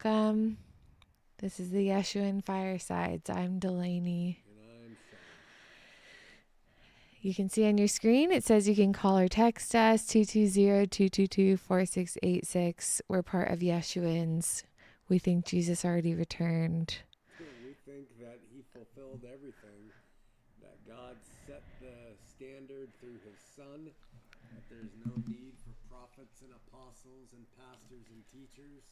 welcome. This is the Yeshuan Firesides. I'm Delaney. And I'm Shawn. You can see on your screen, it says you can call or text us, 220-222-4686. We're part of Yeshuans. We think Jesus already returned. We think that he fulfilled everything, that God set the standard through his son, that there's no need for prophets and apostles and pastors and teachers.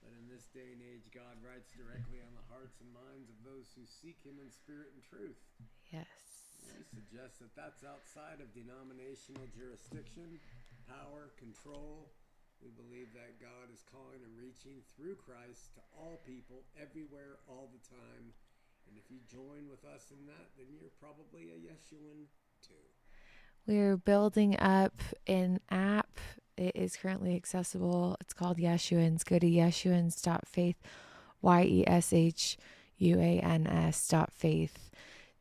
But in this day and age, God writes directly on the hearts and minds of those who seek him in spirit and truth. Yes. We suggest that that's outside of denominational jurisdiction, power, control. We believe that God is calling and reaching through Christ to all people, everywhere, all the time. And if you join with us in that, then you're probably a Yeshuan too. We're building up an app. It is currently accessible. It's called Yeshuans. Go to yeshuans.faith, YESHUANS.faith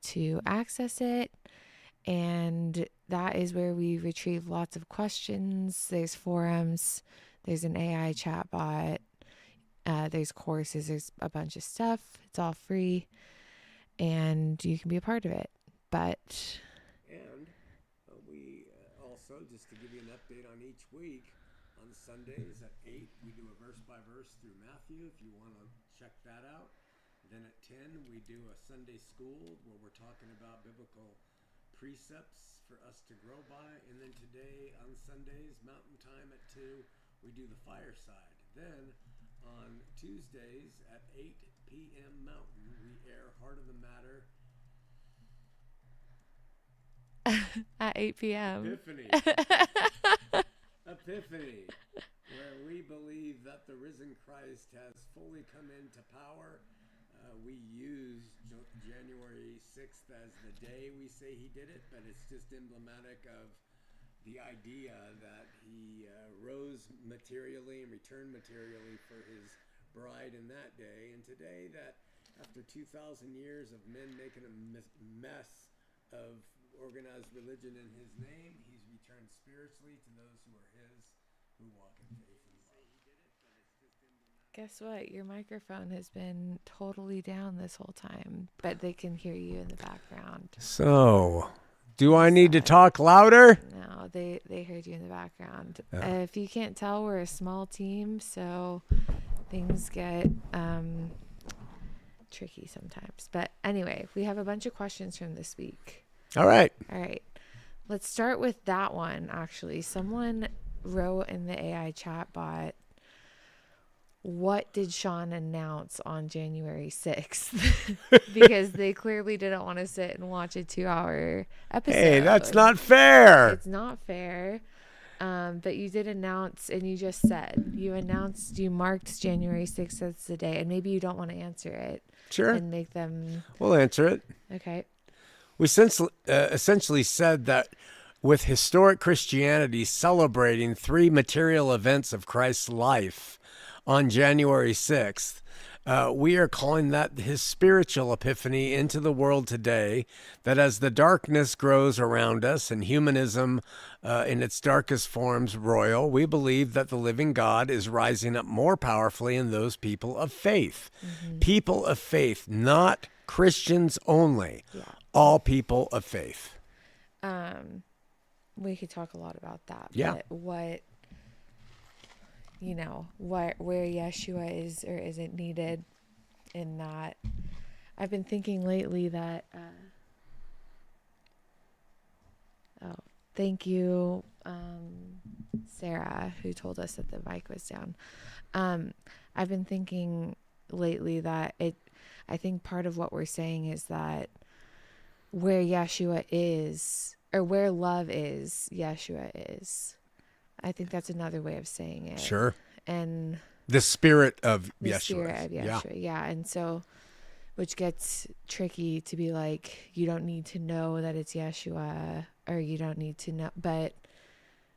to access it. And that is where we retrieve lots of questions. There's forums. There's an AI chatbot. There's courses. There's a bunch of stuff. It's all free. And you can be a part of it. But... Also, just to give you an update on each week, on Sundays at 8, we do a verse-by-verse through Matthew, if you want to check that out. Then at 10, we do a Sunday school where we're talking about biblical precepts for us to grow by. And then today, on Sundays, Mountain Time at 2, we do the Fireside. Then, on Tuesdays at 8 p.m. Mountain, we air Heart of the Matter at 8 p.m. Epiphany, where we believe that the risen Christ has fully come into power. We use January 6th as the day we say he did it, but it's just emblematic of the idea that he rose materially and returned materially for his bride in that day. And today, that after 2,000 years of men making a mess of organized religion in his name, he's returned spiritually to those who are his, who walk in faith. Guess what? Your microphone has been totally down this whole time, but they can hear you in the background. So, do I need to talk louder? No, they heard you in the background. If you can't tell, we're a small team, so things get tricky sometimes. But anyway, we have a bunch of questions from this week. All right. Let's start with that one, actually. Someone wrote in the AI chatbot, what did Shawn announce on January 6th? Because they clearly didn't want to sit and watch a 2-hour episode. Hey, that's not fair. It's not fair. But you did announce, and you just said, you marked January 6th as the day, and maybe you don't want to answer it. Sure. And make them... We'll answer it. Okay. We essentially said that with historic Christianity celebrating 3 material events of Christ's life on January 6th, we are calling that his spiritual epiphany into the world today, that as the darkness grows around us and humanism in its darkest forms roil, we believe that the living God is rising up more powerfully in those people of faith. Mm-hmm. People of faith, not Christians only. Yeah. All people of faith. We could talk a lot about that. Yeah. But where Yeshua is or isn't needed in that. I've been thinking lately that, thank you, Sarah, who told us that the mic was down. I've been thinking lately that I think part of what we're saying is that where Yeshua is, or where love is, Yeshua is. I think that's another way of saying it. Sure. And the spirit of Yeshua. The spirit of Yeshua, yeah. And so, which gets tricky to be like, you don't need to know that it's Yeshua, or you don't need to know, but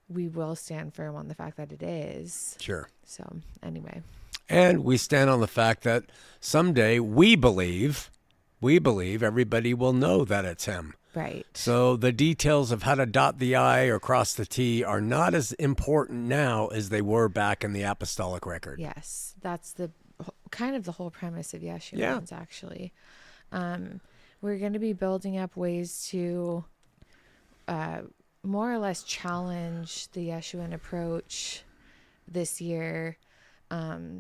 we will stand firm on the fact that it is. Sure. So, anyway. And we stand on the fact that someday we believe everybody will know that it's him. Right. So the details of how to dot the I or cross the T are not as important now as they were back in the apostolic record. Yes, that's the kind of the whole premise of Yeshuans, actually. We're going to be building up ways to more or less challenge the Yeshuan approach this year,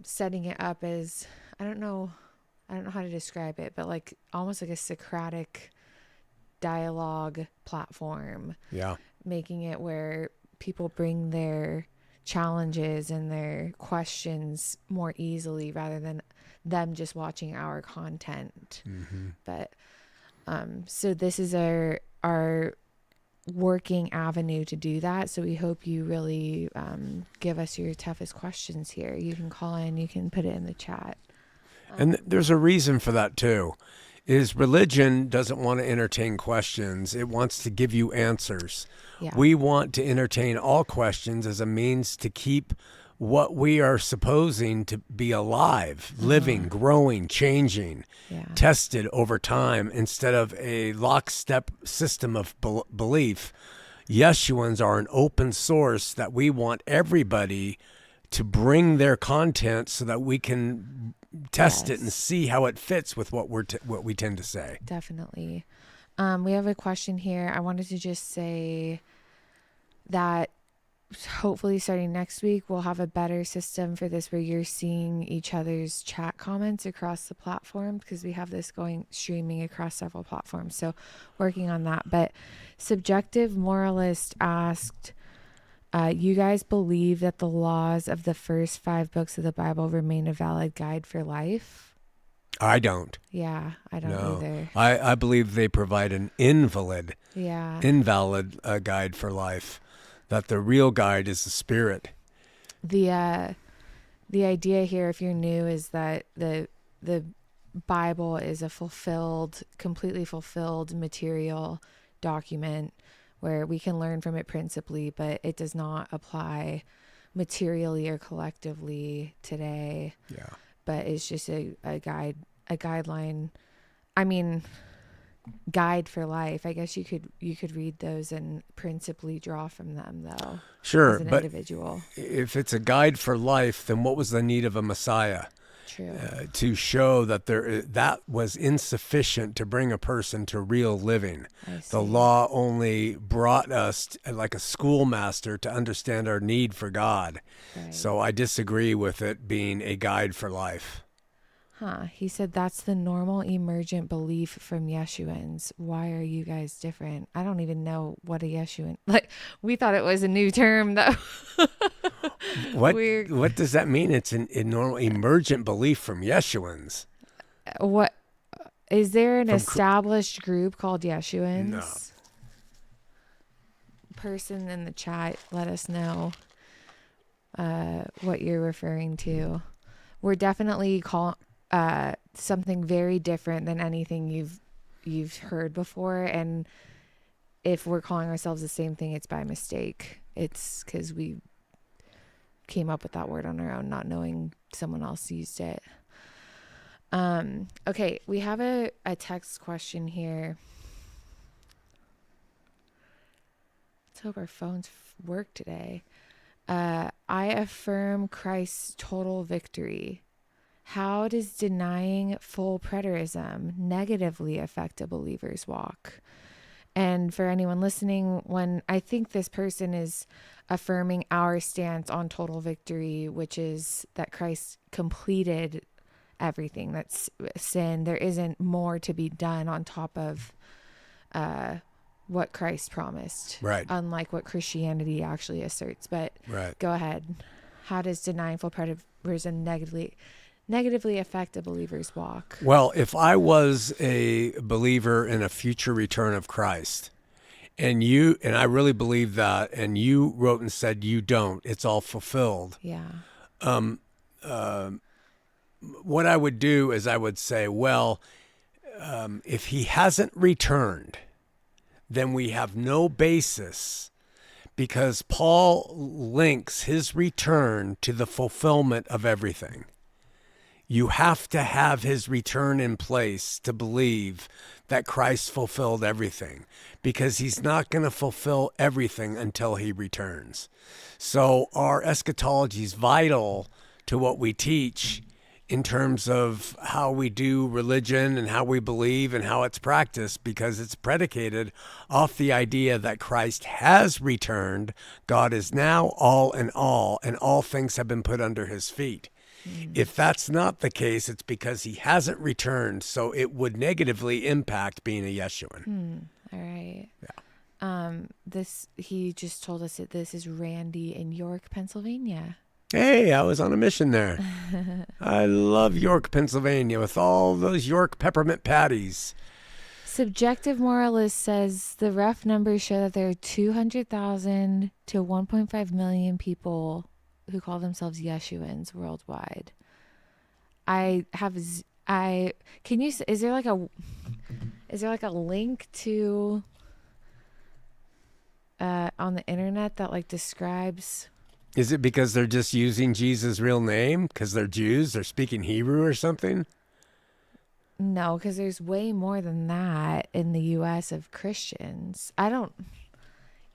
setting it up as, I don't know how to describe it, but like almost like a Socratic dialogue platform. Yeah. Making it where people bring their challenges and their questions more easily rather than them just watching our content. Mm-hmm. But so this is our working avenue to do that. So we hope you really give us your toughest questions here. You can call in, you can put it in the chat. And there's a reason for that too. Is religion doesn't want to entertain questions. It wants to give you answers. Yeah. We want to entertain all questions as a means to keep what we are supposing to be alive, living, growing, changing, tested over time instead of a lockstep system of belief. Yeshuans are an open source that we want everybody to bring their content so that we can test it and see how it fits with what what we tend to say. Definitely. We have a question here. I wanted to just say that hopefully starting next week, we'll have a better system for this where you're seeing each other's chat comments across the platform, because we have this streaming across several platforms. So working on that. But Subjective Moralist asked, you guys believe that the laws of the first 5 books of the Bible remain a valid guide for life? I don't. Yeah, I don't either. I believe they provide an invalid guide for life. That the real guide is the Spirit. The idea here, if you're new, is that the Bible is a completely fulfilled material document where we can learn from it principally, but it does not apply materially or collectively today. Yeah. But it's just a guideline. I mean, guide for life. I guess you could read those and principally draw from them, though. Sure, as an but individual. If it's a guide for life, then what was the need of a Messiah? True. To show that that was insufficient to bring a person to real living. The law only brought us like a schoolmaster to understand our need for God. Right. So I disagree with it being a guide for life. He said that's the normal emergent belief from Yeshuans. Why are you guys different? I don't even know what a Yeshuan, like, we thought it was a new term though. What does that mean? It's a normal emergent belief from Yeshuans. What is there an established group called Yeshuans? No. Person in the chat, let us know what you're referring to. We're definitely something very different than anything you've heard before, and if we're calling ourselves the same thing, it's by mistake. It's because we came up with that word on our own, not knowing someone else used it. Okay, we have a text question here. Let's hope our phones work today. I affirm Christ's total victory. How does denying full preterism negatively affect a believer's walk? And for anyone listening, when I think this person is affirming our stance on total victory, which is that Christ completed everything, that's sin. There isn't more to be done on top of what Christ promised. Right. Unlike what Christianity actually asserts. But Go ahead. How does denying full preterism negatively affect a believer's walk? Well, if I was a believer in a future return of Christ, and I really believe that, and you wrote and said you don't, it's all fulfilled. Yeah. What I would do is I would say, well, if he hasn't returned, then we have no basis, because Paul links his return to the fulfillment of everything. You have to have his return in place to believe that Christ fulfilled everything, because he's not going to fulfill everything until he returns. So our eschatology is vital to what we teach, in terms of how we do religion and how we believe and how it's practiced, because it's predicated off the idea that Christ has returned. God is now all in all, and all things have been put under his feet. If that's not the case, it's because he hasn't returned, so it would negatively impact being a Yeshuan. All right. Yeah. He just told us that this is Randy in York, Pennsylvania. Hey, I was on a mission there. I love York, Pennsylvania, with all those York peppermint patties. Subjective Moralist says the rough numbers show that there are 200,000 to 1.5 million people who call themselves Yeshuans worldwide. Is there like a link to on the internet that like describes? Is it because they're just using Jesus' real name? Because they're Jews? They're speaking Hebrew or something? No, because there's way more than that in the U.S. of Christians.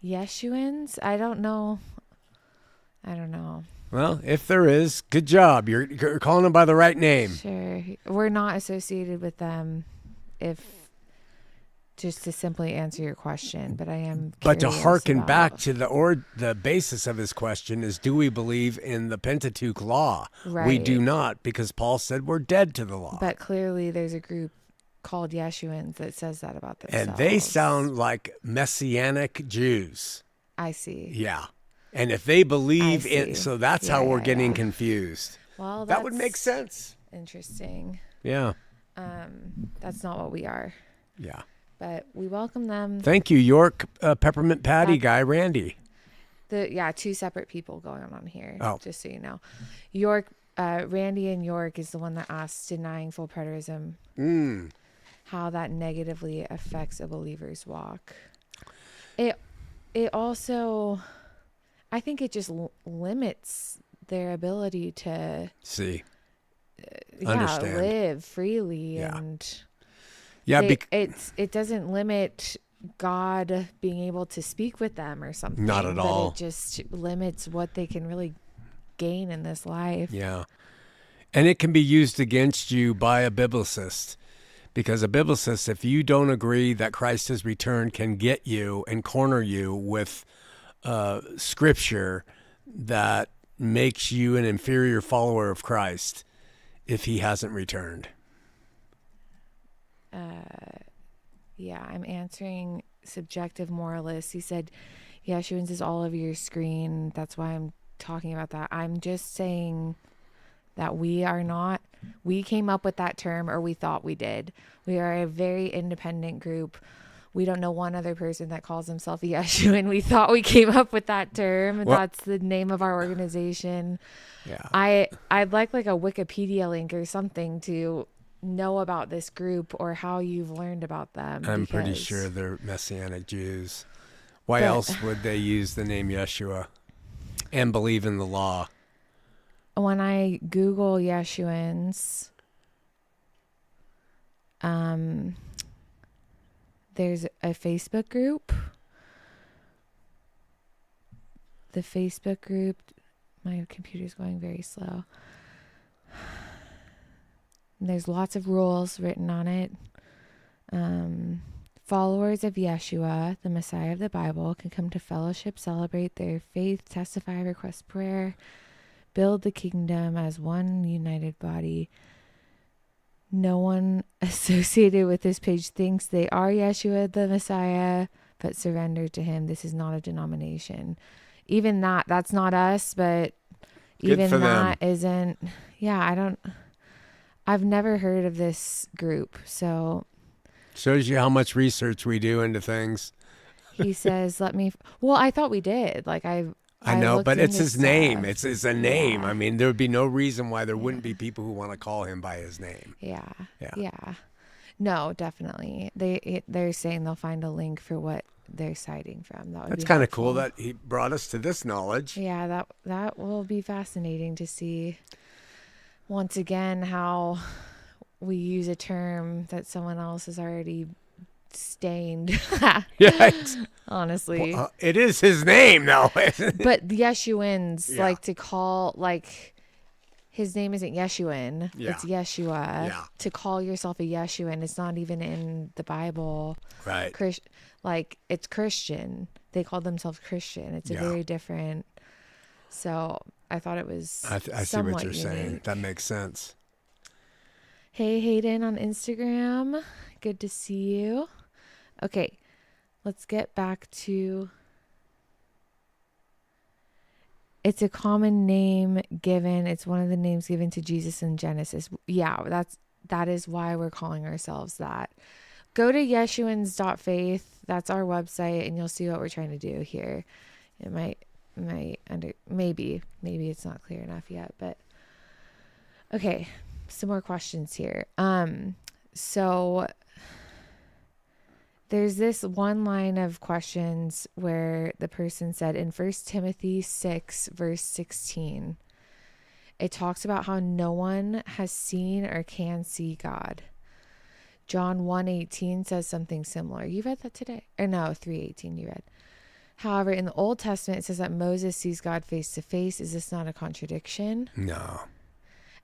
Yeshuans? I don't know. Well, if there is, good job. You're calling them by the right name. Sure. We're not associated with them, just to simply answer your question, but I am But to hearken back about to the basis of his question is, do we believe in the Pentateuch law? Right. We do not, because Paul said we're dead to the law. But clearly there's a group called Yeshuans that says that about themselves. And they sound like Messianic Jews. I see. Yeah. And if they believe in, so that's how we're getting confused. Well, that would make sense. Interesting. Yeah. That's not what we are. Yeah. But we welcome them. Thank you, York peppermint patty guy, Randy. Two separate people going on here. Oh. Just so you know. York, Randy in York is the one that asks, denying full preterism, how that negatively affects a believer's walk. It also, I think it just limits their ability to understand, live freely, and it doesn't limit God being able to speak with them or something. Not at all. But it just limits what they can really gain in this life. Yeah. And it can be used against you by a biblicist, because a biblicist, if you don't agree that Christ has returned, can get you and corner you with scripture that makes you an inferior follower of Christ if he hasn't returned. I'm answering Subjective Moralist. He said, Yeshuans is all over your screen. That's why I'm talking about that. I'm just saying that we came up with that term, or we thought we did. We are a very independent group. We don't know one other person that calls himself a Yeshuan. We thought we came up with that term. That's the name of our organization. Yeah. I'd like a Wikipedia link or something to know about this group or how you've learned about them. I'm pretty sure they're Messianic Jews. Why else would they use the name Yeshua and believe in the law? When I Google Yeshuans, there's a Facebook group. The Facebook group, my computer's going very slow. There's lots of rules written on it. Followers of Yeshua, the Messiah of the Bible, can come to fellowship, celebrate their faith, testify, request prayer, build the kingdom as one united body. No one associated with this page thinks they are Yeshua, the Messiah, but surrender to him. This is not a denomination. Even that's not us, but even that isn't. Yeah, I've never heard of this group, so. Shows you how much research we do into things. He says, well, I thought we did. I know, but it's his name. It's a name. Yeah. I mean, there would be no reason why there wouldn't be people who want to call him by his name. Yeah. No, definitely. They're saying they'll find a link for what they're citing from. That's kind of cool that he brought us to this knowledge. Yeah, that will be fascinating to see. Once again, how we use a term that someone else has already stained. Yeah, honestly, it is his name, though. But the Yeshuans like to call his name isn't Yeshuan. Yeah. It's Yeshua. Yeah. To call yourself a Yeshuan, it's not even in the Bible. Right. It's Christian. They call themselves Christian. It's a very different. So I thought it was I see what you're saying. That makes sense. Hey, Hayden on Instagram. Good to see you. Okay, let's get back to... It's a common name given. It's one of the names given to Jesus in Genesis. Yeah, that is why we're calling ourselves that. Go to Yeshuans.faith. That's our website, and you'll see what we're trying to do here. It maybe it's not clear enough yet, but okay. Some more questions here. So there's this one line of questions where the person said in 1 Timothy 6, verse 16, it talks about how no one has seen or can see God. John 1:18 says something similar. You read that today? Or no, 3:18 you read. However, in the Old Testament, it says that Moses sees God face to face. Is this not a contradiction? No.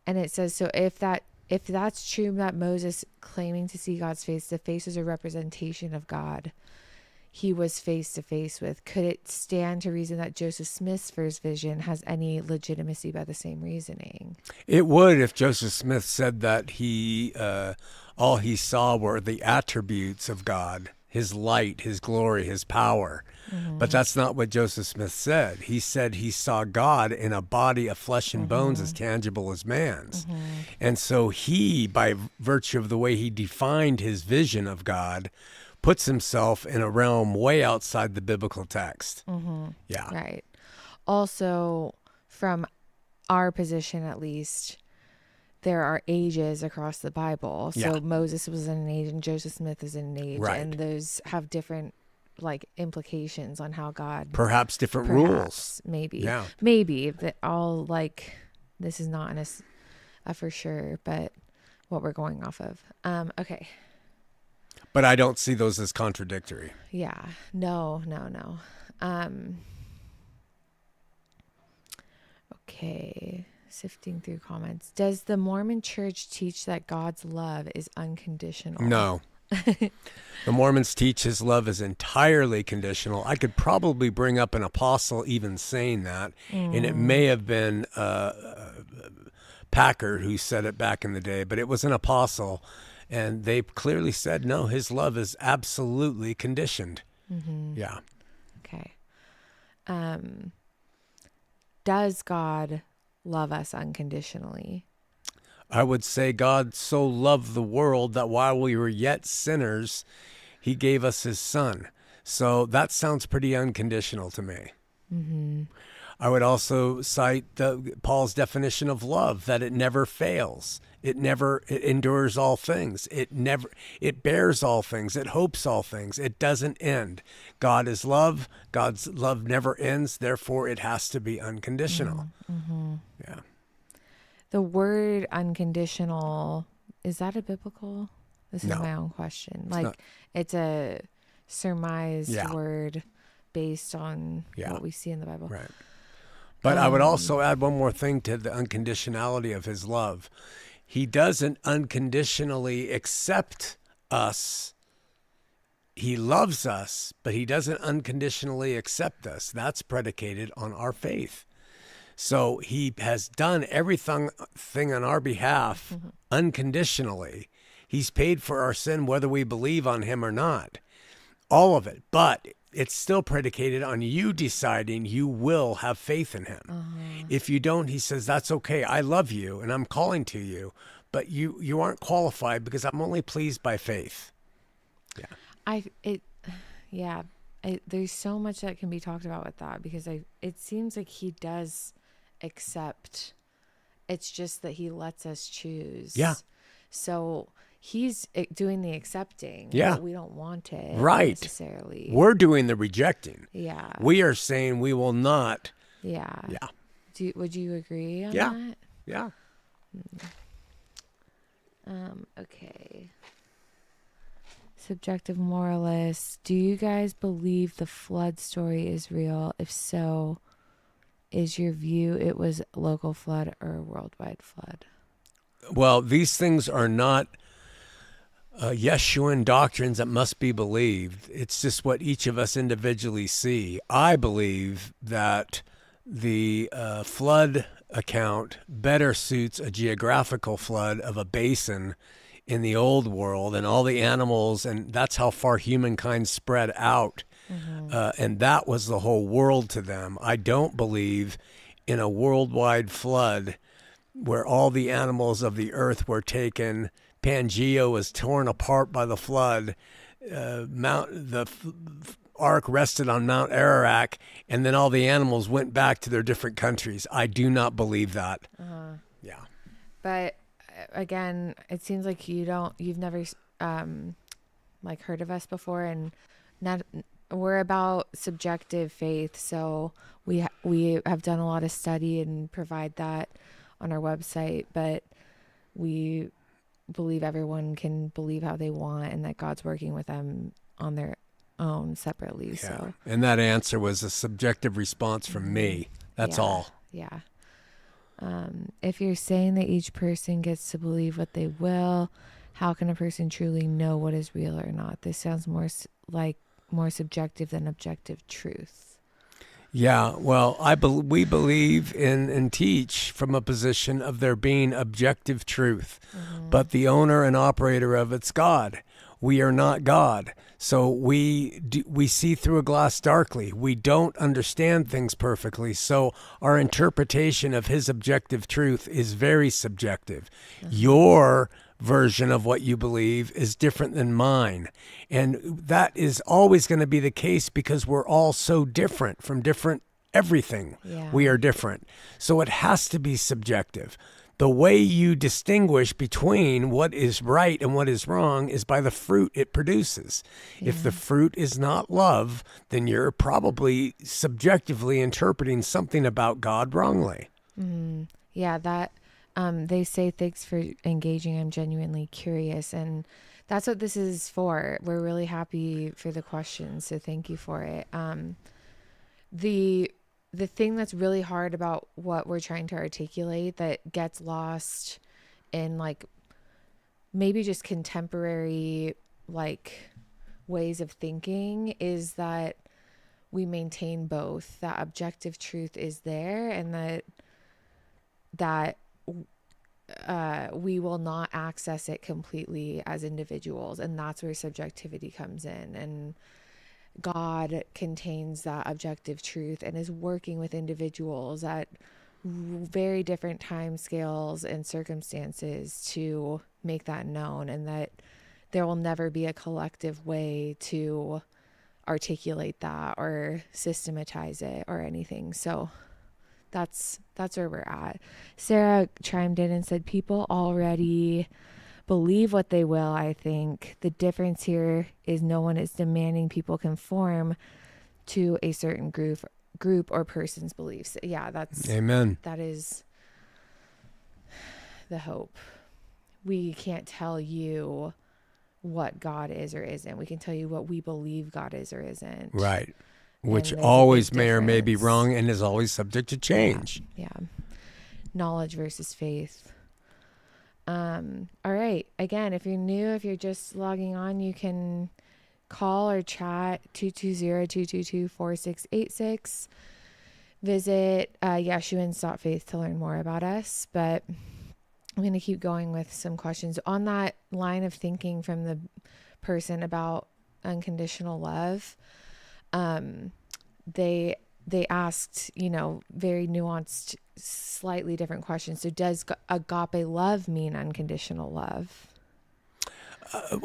And it says, so if that's true, that Moses claiming to see God's face to face is a representation of God he was face to face with, could it stand to reason that Joseph Smith's first vision has any legitimacy by the same reasoning? It would if Joseph Smith said that all he saw were the attributes of God, his light, his glory, his power. Mm-hmm. But that's not what Joseph Smith said. He said he saw God in a body of flesh and bones as tangible as man's. Mm-hmm. And so he, by virtue of the way he defined his vision of God, puts himself in a realm way outside the biblical text. Mm-hmm. Yeah. Right. Also, from our position at least, there are ages across the Bible. So Moses was in an age and Joseph Smith is in an age. Right. And those have different implications on how God... Perhaps different rules. Maybe. Yeah. Maybe. That all this is not a for sure, but what we're going off of. Okay. But I don't see those as contradictory. Yeah. No. Okay. Sifting through comments. Does the Mormon Church teach that God's love is unconditional? No. The Mormons teach his love is entirely conditional. I could probably bring up an apostle even saying that, and it may have been Packard who said it back in the day, but it was an apostle. And they clearly said, no, his love is absolutely conditioned. Mm-hmm. Yeah. Okay. Does God love us unconditionally? I would say God so loved the world that while we were yet sinners, he gave us his son. So that sounds pretty unconditional to me. Mm-hmm. I would also cite Paul's definition of love, that it never fails. It endures all things. It bears all things. It hopes all things. It doesn't end. God is love. God's love never ends. Therefore, it has to be unconditional. Mm-hmm. Yeah. The word unconditional, is that a biblical? This is my own question. It's a surmised word based on what we see in the Bible. Right. But I would also add one more thing to the unconditionality of his love. He doesn't unconditionally accept us. He loves us, but he doesn't unconditionally accept us. That's predicated on our faith. So he has done everything on our behalf unconditionally. He's paid for our sin, whether we believe on him or not. All of it. But it's still predicated on you deciding you will have faith in him. Uh-huh. If you don't, he says, that's okay. I love you and I'm calling to you, but you aren't qualified because I'm only pleased by faith. Yeah. There's so much that can be talked about with that because it seems like he does accept. It's just that he lets us choose. Yeah. So he's doing the accepting. Yeah. But we don't want it necessarily. We're doing the rejecting. Yeah. We are saying we will not. Yeah. Yeah. Would you agree on that? Yeah. Okay. Subjective moralist. Do you guys believe the flood story is real? If so, is your view it was local flood or a worldwide flood? Well, these things are not Yeshuan doctrines that must be believed. It's just what each of us individually see. I believe that the flood account better suits a geographical flood of a basin in the old world and all the animals, and that's how far humankind spread out. And that was the whole world to them. I don't believe in a worldwide flood where all the animals of the earth were taken. Pangea was torn apart by the flood. The ark rested on Mount Ararat, and then all the animals went back to their different countries. I do not believe that. Yeah. But again, it seems like you've never like heard of us before, and we're about subjective faith. So we have done a lot of study and provide that on our website, but we believe everyone can believe how they want and that God's working with them on their own separately. Yeah. So, and that answer was a subjective response from me. That's all. Yeah. If you're saying that each person gets to believe what they will, how can a person truly know what is real or not? This sounds more subjective than objective truth. Yeah, well, we believe in and teach from a position of there being objective truth, but the owner and operator of it's God. We are not God, so we see through a glass darkly. We don't understand things perfectly, so our interpretation of His objective truth is very subjective. Your version of what you believe is different than mine. And that is always going to be the case because we're all so different from different everything. Yeah. We are different. So it has to be subjective. The way you distinguish between what is right and what is wrong is by the fruit it produces. Yeah. If the fruit is not love, then you're probably subjectively interpreting something about God wrongly. Yeah, that they say, thanks for engaging. I'm genuinely curious. And that's what this is for. We're really happy for the questions. So thank you for it. The thing that's really hard about what we're trying to articulate that gets lost in like maybe just contemporary like ways of thinking is that we maintain both, that objective truth is there and that we will not access it completely as individuals. And that's where subjectivity comes in. And God contains that objective truth and is working with individuals at very different time scales and circumstances to make that known, and that there will never be a collective way to articulate that or systematize it or anything. So that's where we're at. Sarah chimed in and said, people already believe what they will. I think the difference here is no one is demanding people conform to a certain group or person's beliefs. Yeah, that's amen. That is the hope. We can't tell you what God is or isn't. We can tell you what we believe God is or isn't. Right. Which always may or may be wrong and is always subject to change. Yeah. Knowledge versus faith. All right. Again, if you're new, if you're just logging on, you can call or chat 220-222-4686. Visit Yeshuans.faith to learn more about us. But I'm going to keep going with some questions on that line of thinking from the person about unconditional love. They asked, very nuanced, slightly different questions. So does agape love mean unconditional love?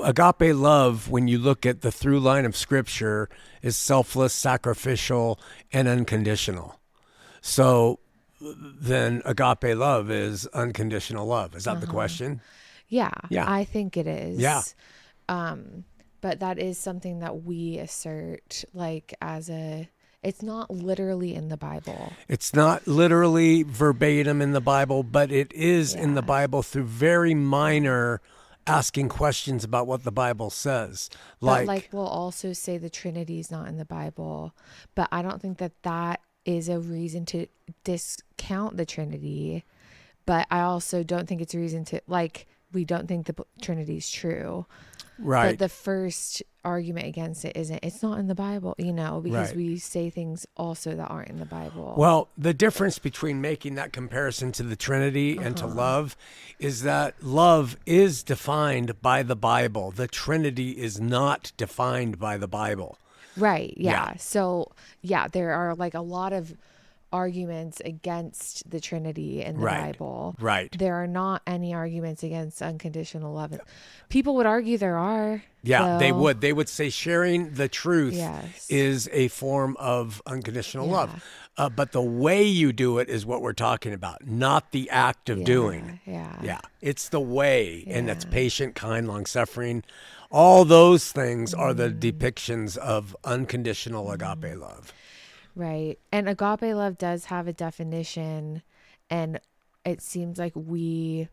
Agape love, when you look at the through line of Scripture, is selfless, sacrificial, and unconditional. So then agape love is unconditional love. Is that the question? Yeah, I think it is. Yeah. But that is something that we assert it's not literally in the Bible. It's not literally verbatim in the Bible, but it is in the Bible through very minor asking questions about what the Bible says. But we'll also say the Trinity is not in the Bible, but I don't think that is a reason to discount the Trinity, but I also don't think it's a reason to, like, we don't think the Trinity is true. Right. But the first argument against it isn't, it's not in the Bible, because we say things also that aren't in the Bible. Well, the difference between making that comparison to the Trinity and to love is that love is defined by the Bible. The Trinity is not defined by the Bible. Right. Yeah. So, there are like a lot of arguments against the Trinity in the Bible. Right. There are not any arguments against unconditional love. People would argue there are. Yeah, so, they would. They would say sharing the truth yes. is a form of unconditional love. But the way you do it is what we're talking about, not the act of doing. Yeah. It's the way, and that's patient, kind, long-suffering. All those things are the depictions of unconditional agape love. Right. And agape love does have a definition, and it seems like we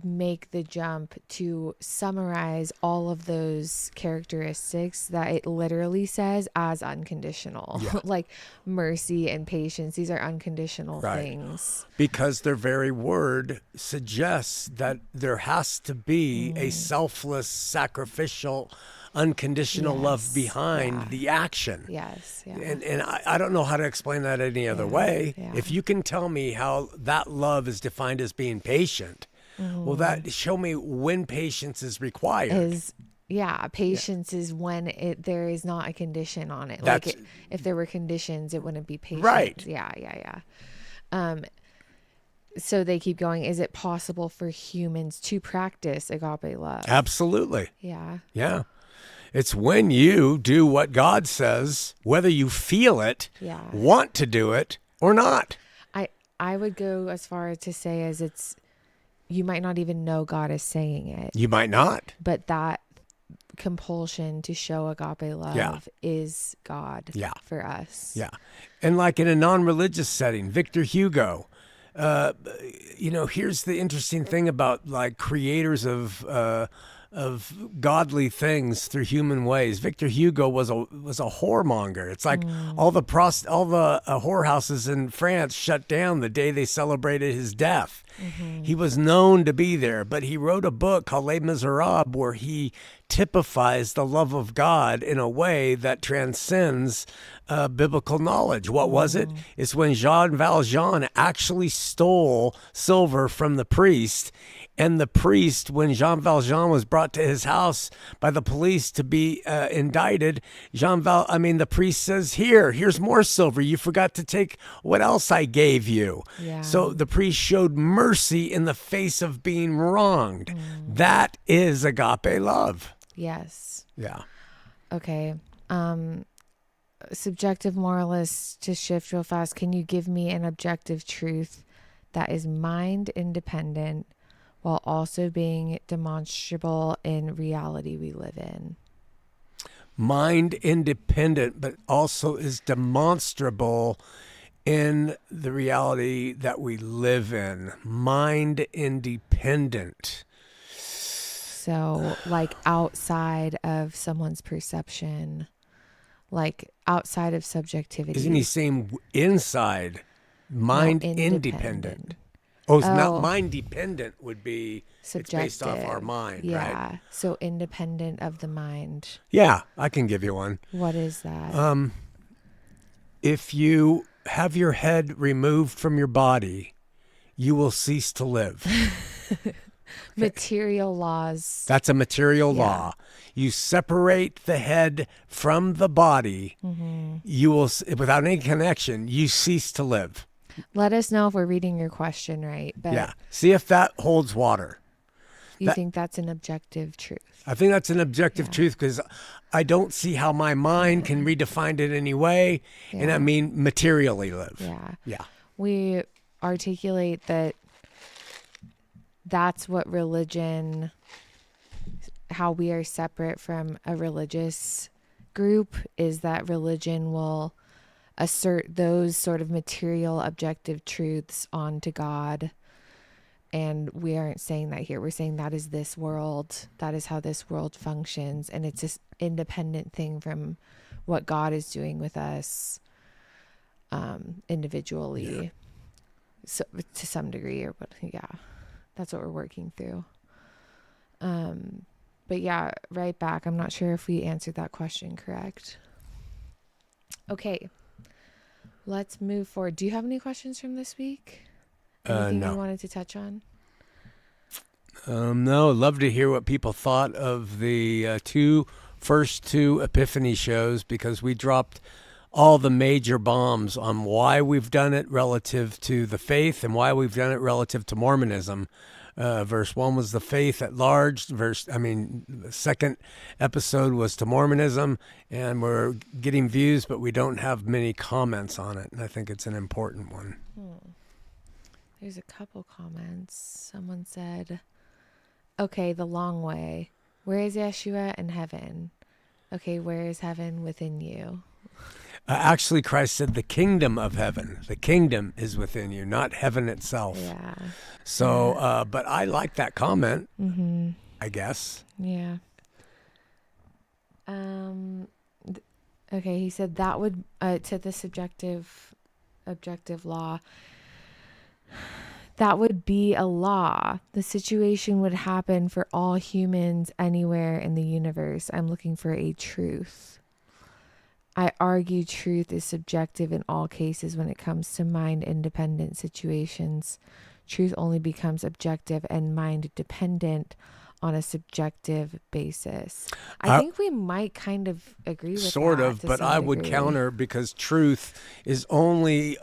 make the jump to summarize all of those characteristics that it literally says as unconditional. Like mercy and patience, these are unconditional things. Because their very word suggests that there has to be a selfless, sacrificial, unconditional love behind the action. Yes. Yeah. And I don't know how to explain that any other way. If you can tell me how that love is defined as being patient, well, that show me when patience is required. Patience is when there is not a condition on it. Like if there were conditions, it wouldn't be patient. Right. Yeah. So they keep going. Is it possible for humans to practice agape love? Absolutely. Yeah. Yeah. It's when you do what God says, whether you feel it, want to do it, or not. I would go as far as to say as you might not even know God is saying it. You might not. But that compulsion to show agape love is God for us. Yeah. And like in a non-religious setting, Victor Hugo, here's the interesting thing about like creators of godly things through human ways. Victor Hugo was a whoremonger. It's like all the whorehouses in France shut down the day they celebrated his death. He was known to be there, but he wrote a book called Les Miserables where he typifies the love of God in a way that transcends biblical knowledge. What was it? It's when Jean Valjean actually stole silver from the priest. And the priest, when Jean Valjean was brought to his house by the police to be indicted, the priest says, here's more silver. You forgot to take what else I gave you. Yeah. So the priest showed mercy in the face of being wronged. That is agape love. Yes. Yeah. Okay. Subjective moralist, to shift real fast. Can you give me an objective truth that is mind independent while also being demonstrable in reality we live in? Mind independent, but also is demonstrable in the reality that we live in. Mind independent. So like outside of someone's perception, like outside of subjectivity. Isn't he saying inside? Mind independent. Oh, it's not mind dependent would be subjective. It's based off our mind, right? Yeah. So independent of the mind. Yeah, I can give you one. What is that? If you have your head removed from your body, you will cease to live. Material laws. That's a material law. You separate the head from the body, you will, without any connection, you cease to live. Let us know if we're reading your question right. But see if that holds water. You think that's an objective truth? I think that's an objective truth because I don't see how my mind can redefine it any way. Yeah. And I mean materially live. Yeah. We articulate that that's what religion, how we are separate from a religious group, is that religion will assert those sort of material objective truths onto God. And we aren't saying that here. We're saying that is this world. That is how this world functions. And it's this independent thing from what God is doing with us. individually, so to some degree, or but that's what we're working through. But yeah, right back. I'm not sure if we answered that question correct. Okay, let's move forward. Do you have any questions from this week? Anything No. you wanted to touch on? No, love to hear what people thought of the first two Epiphany shows, because we dropped all the major bombs on why we've done it relative to the faith and why we've done it relative to Mormonism. Verse 1 was the faith at large. The second episode was to Mormonism, and we're getting views, but we don't have many comments on it. And I think it's an important one. There's a couple comments. Someone said, okay, the long way. Where is Yeshua in heaven? Okay, where is heaven within you? Actually, Christ said the kingdom of heaven. The kingdom is within you, not heaven itself. Yeah. So, but I like that comment, I guess. Yeah. Okay, he said that would, to the objective law, that would be a law. The situation would happen for all humans anywhere in the universe. I'm looking for a truth. I argue truth is subjective in all cases when it comes to mind-independent situations. Truth only becomes objective and mind-dependent on a subjective basis. I think we might kind of agree with that. Sort of, but I would counter, because truth is only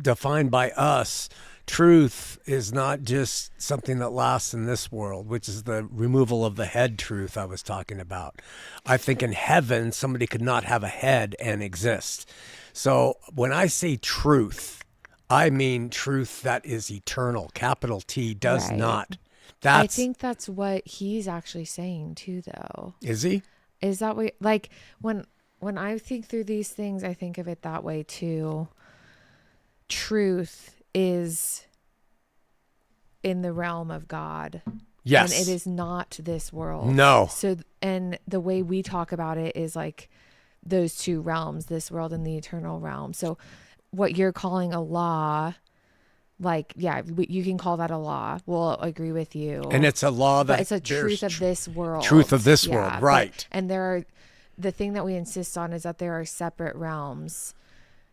defined by us. Truth is not just something that lasts in this world, which is the removal of the head truth I was talking about. I think in heaven, somebody could not have a head and exist. So when I say truth, I mean truth that is eternal. Capital T does not. I think that's what he's actually saying too, though. Is he? Is that what, like, when I think through these things, I think of it that way too. Truth is in the realm of God. Yes. And it is not this world. No. So, and the way we talk about it is like those two realms, this world and the eternal realm. So what you're calling a law, like, yeah, you can call that a law. We'll agree with you. And it's a law that... But it's a truth of this world. Truth of this world, right. And the thing that we insist on is that there are separate realms.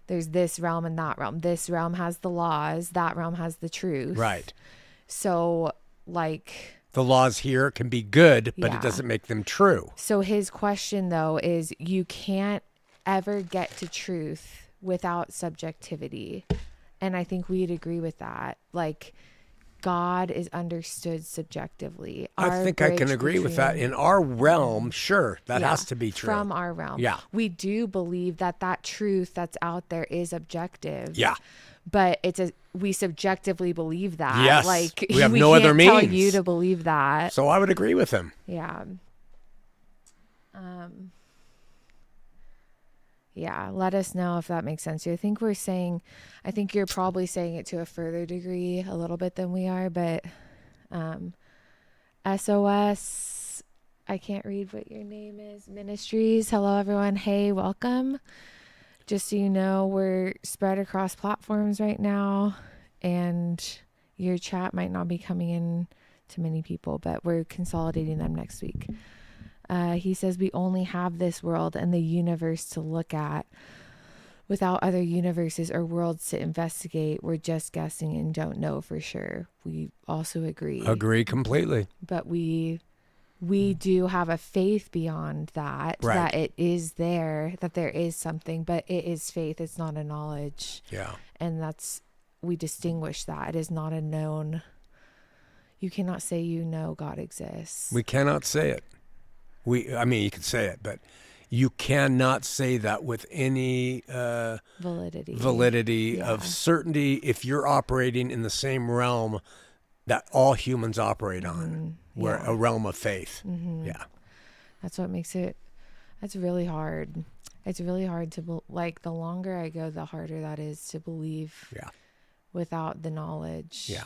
There's this realm and that realm. This realm has the laws. That realm has the truth. Right. So, like... The laws here can be good, but it doesn't make them true. So his question, though, is you can't ever get to truth without subjectivity. And I think we'd agree with that. Like, God is understood subjectively. I think I can agree with that. In our realm, sure, that has to be true. From our realm. Yeah. We do believe that truth that's out there is objective. Yeah. But we subjectively believe that. Yes. Like, we have no other means. We can't tell you to believe that. So I would agree with him. Yeah. Yeah, let us know if that makes sense. I think you're probably saying it to a further degree a little bit than we are, but SOS, I can't read what your name is, Ministries. Hello, everyone. Hey, welcome. Just so you know, we're spread across platforms right now, and your chat might not be coming in to many people, but we're consolidating them next week. He says we only have this world and the universe to look at. Without other universes or worlds to investigate, we're just guessing and don't know for sure. We also agree. Agree completely. But we do have a faith beyond that, right. That it is there, that there is something, but it is faith. It's not a knowledge. Yeah. And we distinguish that. It is not a known. You cannot say you know God exists. We cannot say it. You can say it, but you cannot say that with any validity of certainty if you're operating in the same realm that all humans operate on, where a realm of faith. Mm-hmm. Yeah. That's what makes it, that's really hard. It's really hard to, the longer I go, the harder that is to believe without the knowledge. Yeah.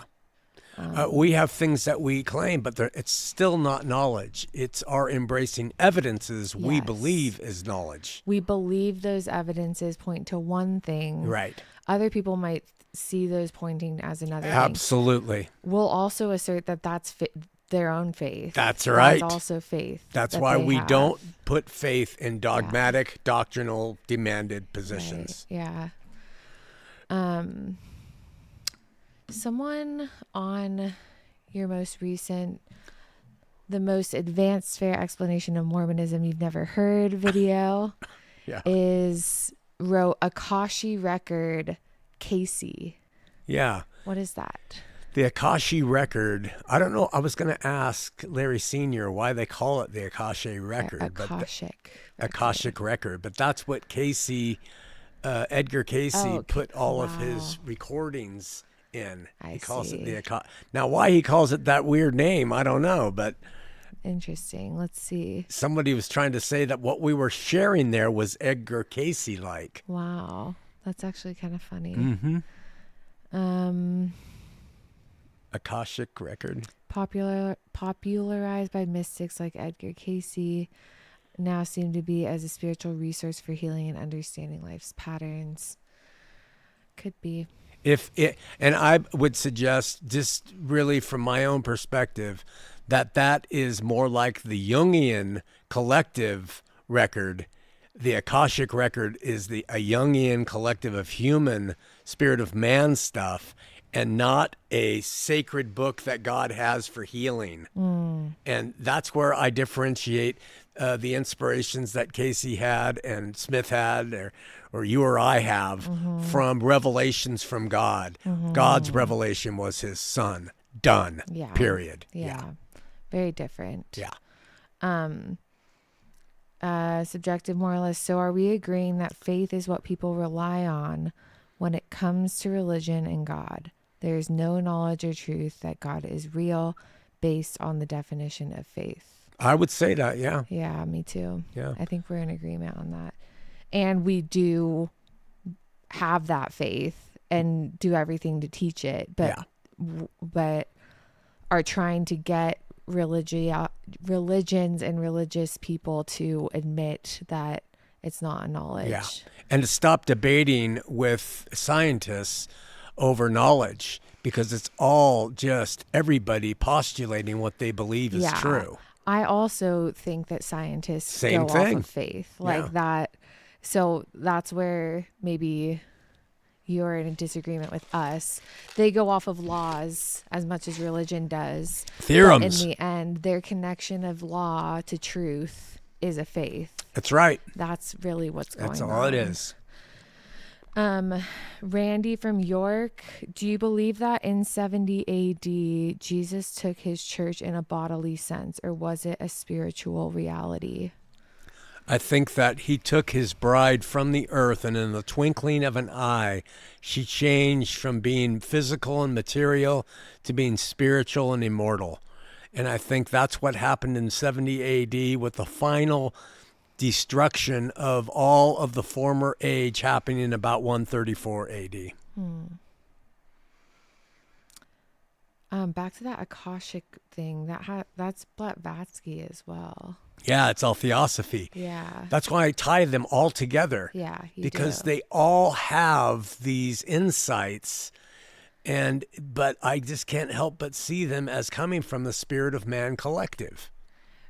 We have things that we claim, but it's still not knowledge. It's our embracing evidences we believe is knowledge. We believe those evidences point to one thing. Right. Other people might see those pointing as another thing. Absolutely. We'll also assert that that's their own faith. That's right. That's also faith. That's why we don't put faith in dogmatic, doctrinal, demanded positions. Right. Yeah. Someone on your most recent, the most advanced fair explanation of Mormonism you've never heard video wrote Akashic record Casey. Yeah. What is that? The Akashic record. I don't know. I was going to ask Larry Sr. why they call it the Akashic record. Akashic record. But that's what Casey, Edgar Casey, put all of his recordings in. He calls it the Now, why he calls it that weird name, I don't know, but interesting. Let's see. Somebody was trying to say that what we were sharing there was Edgar Casey like. Wow, that's actually kind of funny. Akashic record, popularized by mystics like Edgar Casey, now seem to be as a spiritual resource for healing and understanding life's patterns. Could be. And I would suggest, just really from my own perspective, that is more like the Jungian collective record. The Akashic record is a Jungian collective of human spirit of man stuff, and not a sacred book that God has for healing. And that's where I differentiate the inspirations that Casey had and Smith had, or you or I have, from revelations from God. God's revelation was his son. Done. Yeah. Period. Yeah. Very different. Yeah. Subjective moralist. So are we agreeing that faith is what people rely on when it comes to religion and God? There is no knowledge or truth that God is real based on the definition of faith. I would say that, yeah. Yeah, me too. Yeah. I think we're in agreement on that. And we do have that faith and do everything to teach it, but are trying to get religions and religious people to admit that it's not a knowledge. Yeah. And to stop debating with scientists over knowledge, because it's all just everybody postulating what they believe is true. I also think that scientists go off of faith like that. So that's where maybe you're in a disagreement with us. They go off of laws as much as religion does. Theorems. But in the end, their connection of law to truth is a faith. That's right. That's really what's going on. That's all it is. Randy from York, do you believe that in 70 AD, Jesus took his church in a bodily sense, or was it a spiritual reality? I think that he took his bride from the earth, and in the twinkling of an eye, she changed from being physical and material to being spiritual and immortal. And I think that's what happened in 70 AD with the final destruction of all of the former age happening in about 134 AD. Back to that Akashic thing, that's Blavatsky as well. Yeah, it's all theosophy. Yeah. That's why I tie them all together. Yeah, because they all have these insights, but I just can't help but see them as coming from the spirit of man collective.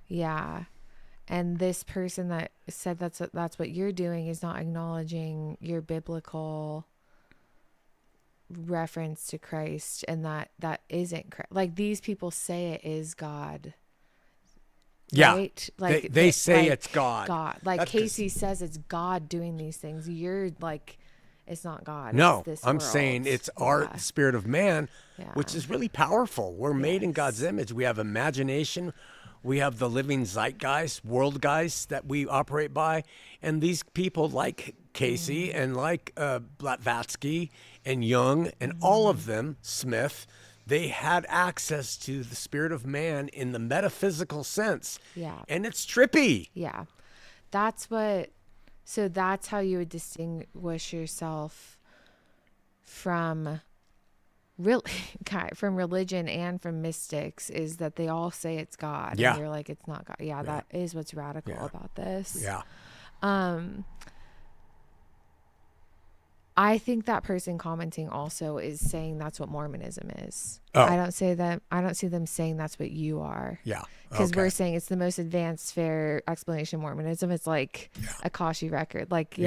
Yeah. And this person that said that's what you're doing is not acknowledging your biblical reference to Christ, and that isn't Christ. Like, these people say it is God. Yeah, right? Like they say it's God. Like that's Casey says it's God doing these things. You're like, it's not God. No, it's this I'm world. saying it's our spirit of man, which is really powerful. We're made in God's image. We have imagination. We have the living zeitgeist, world geist that we operate by. And these people like Casey and like Blavatsky and Jung and all of them, Smith, they had access to the spirit of man in the metaphysical sense. Yeah. And it's trippy. Yeah. So that's how you would distinguish yourself from really from religion and from mystics is that they all say it's God. Yeah. And you're like, it's not God. Yeah, that is what's radical about this. Yeah. I think that person commenting also is saying that's what Mormonism is. Oh. I don't see them saying that's what you are. Yeah. Because we're saying it's the most advanced, fair explanation of Mormonism. It's like a Kashi record. Like,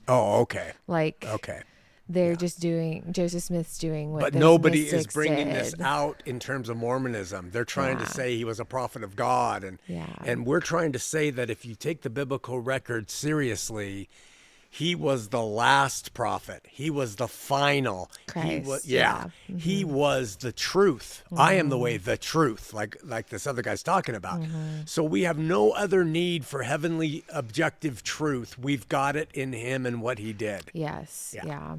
Oh, okay. Like, okay. They're just doing, Joseph Smith's doing what But those nobody is mystics bringing did. this out in terms of Mormonism. They're trying to say he was a prophet of God. And we're trying to say that if you take the biblical record seriously, he was the last prophet. He was the final. Christ. He was, he was the truth. I am the way, the truth, like this other guy's talking about. So we have no other need for heavenly objective truth. We've got it in him and what he did. Yes. Yeah.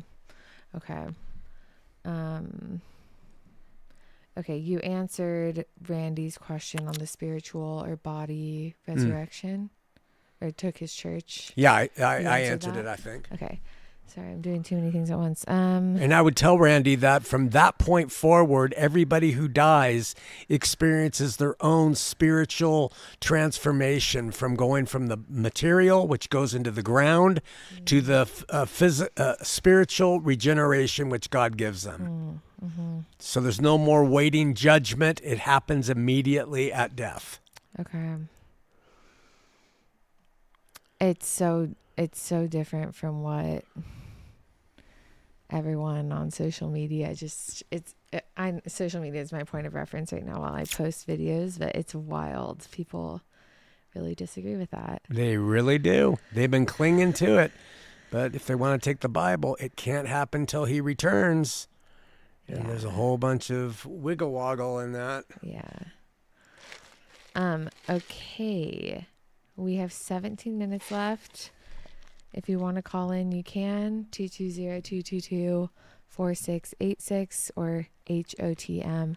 Okay. Okay, you answered Randy's question on the spiritual or body resurrection. Or took his church. Yeah, I answered it, I think. Okay. Sorry, I'm doing too many things at once. And I would tell Randy that from that point forward, everybody who dies experiences their own spiritual transformation from going from the material, which goes into the ground, to the spiritual regeneration, which God gives them. So there's no more waiting judgment. It happens immediately at death. Okay. It's so different from what everyone on social media social media is my point of reference right now while I post videos, but it's wild. People really disagree with that. They really do. They've been clinging to it. But if they want to take the Bible, it can't happen till he returns. And there's a whole bunch of wiggle woggle in that. Yeah. Okay. We have 17 minutes left. If you want to call in, you can. 220-222-4686 or HOTM.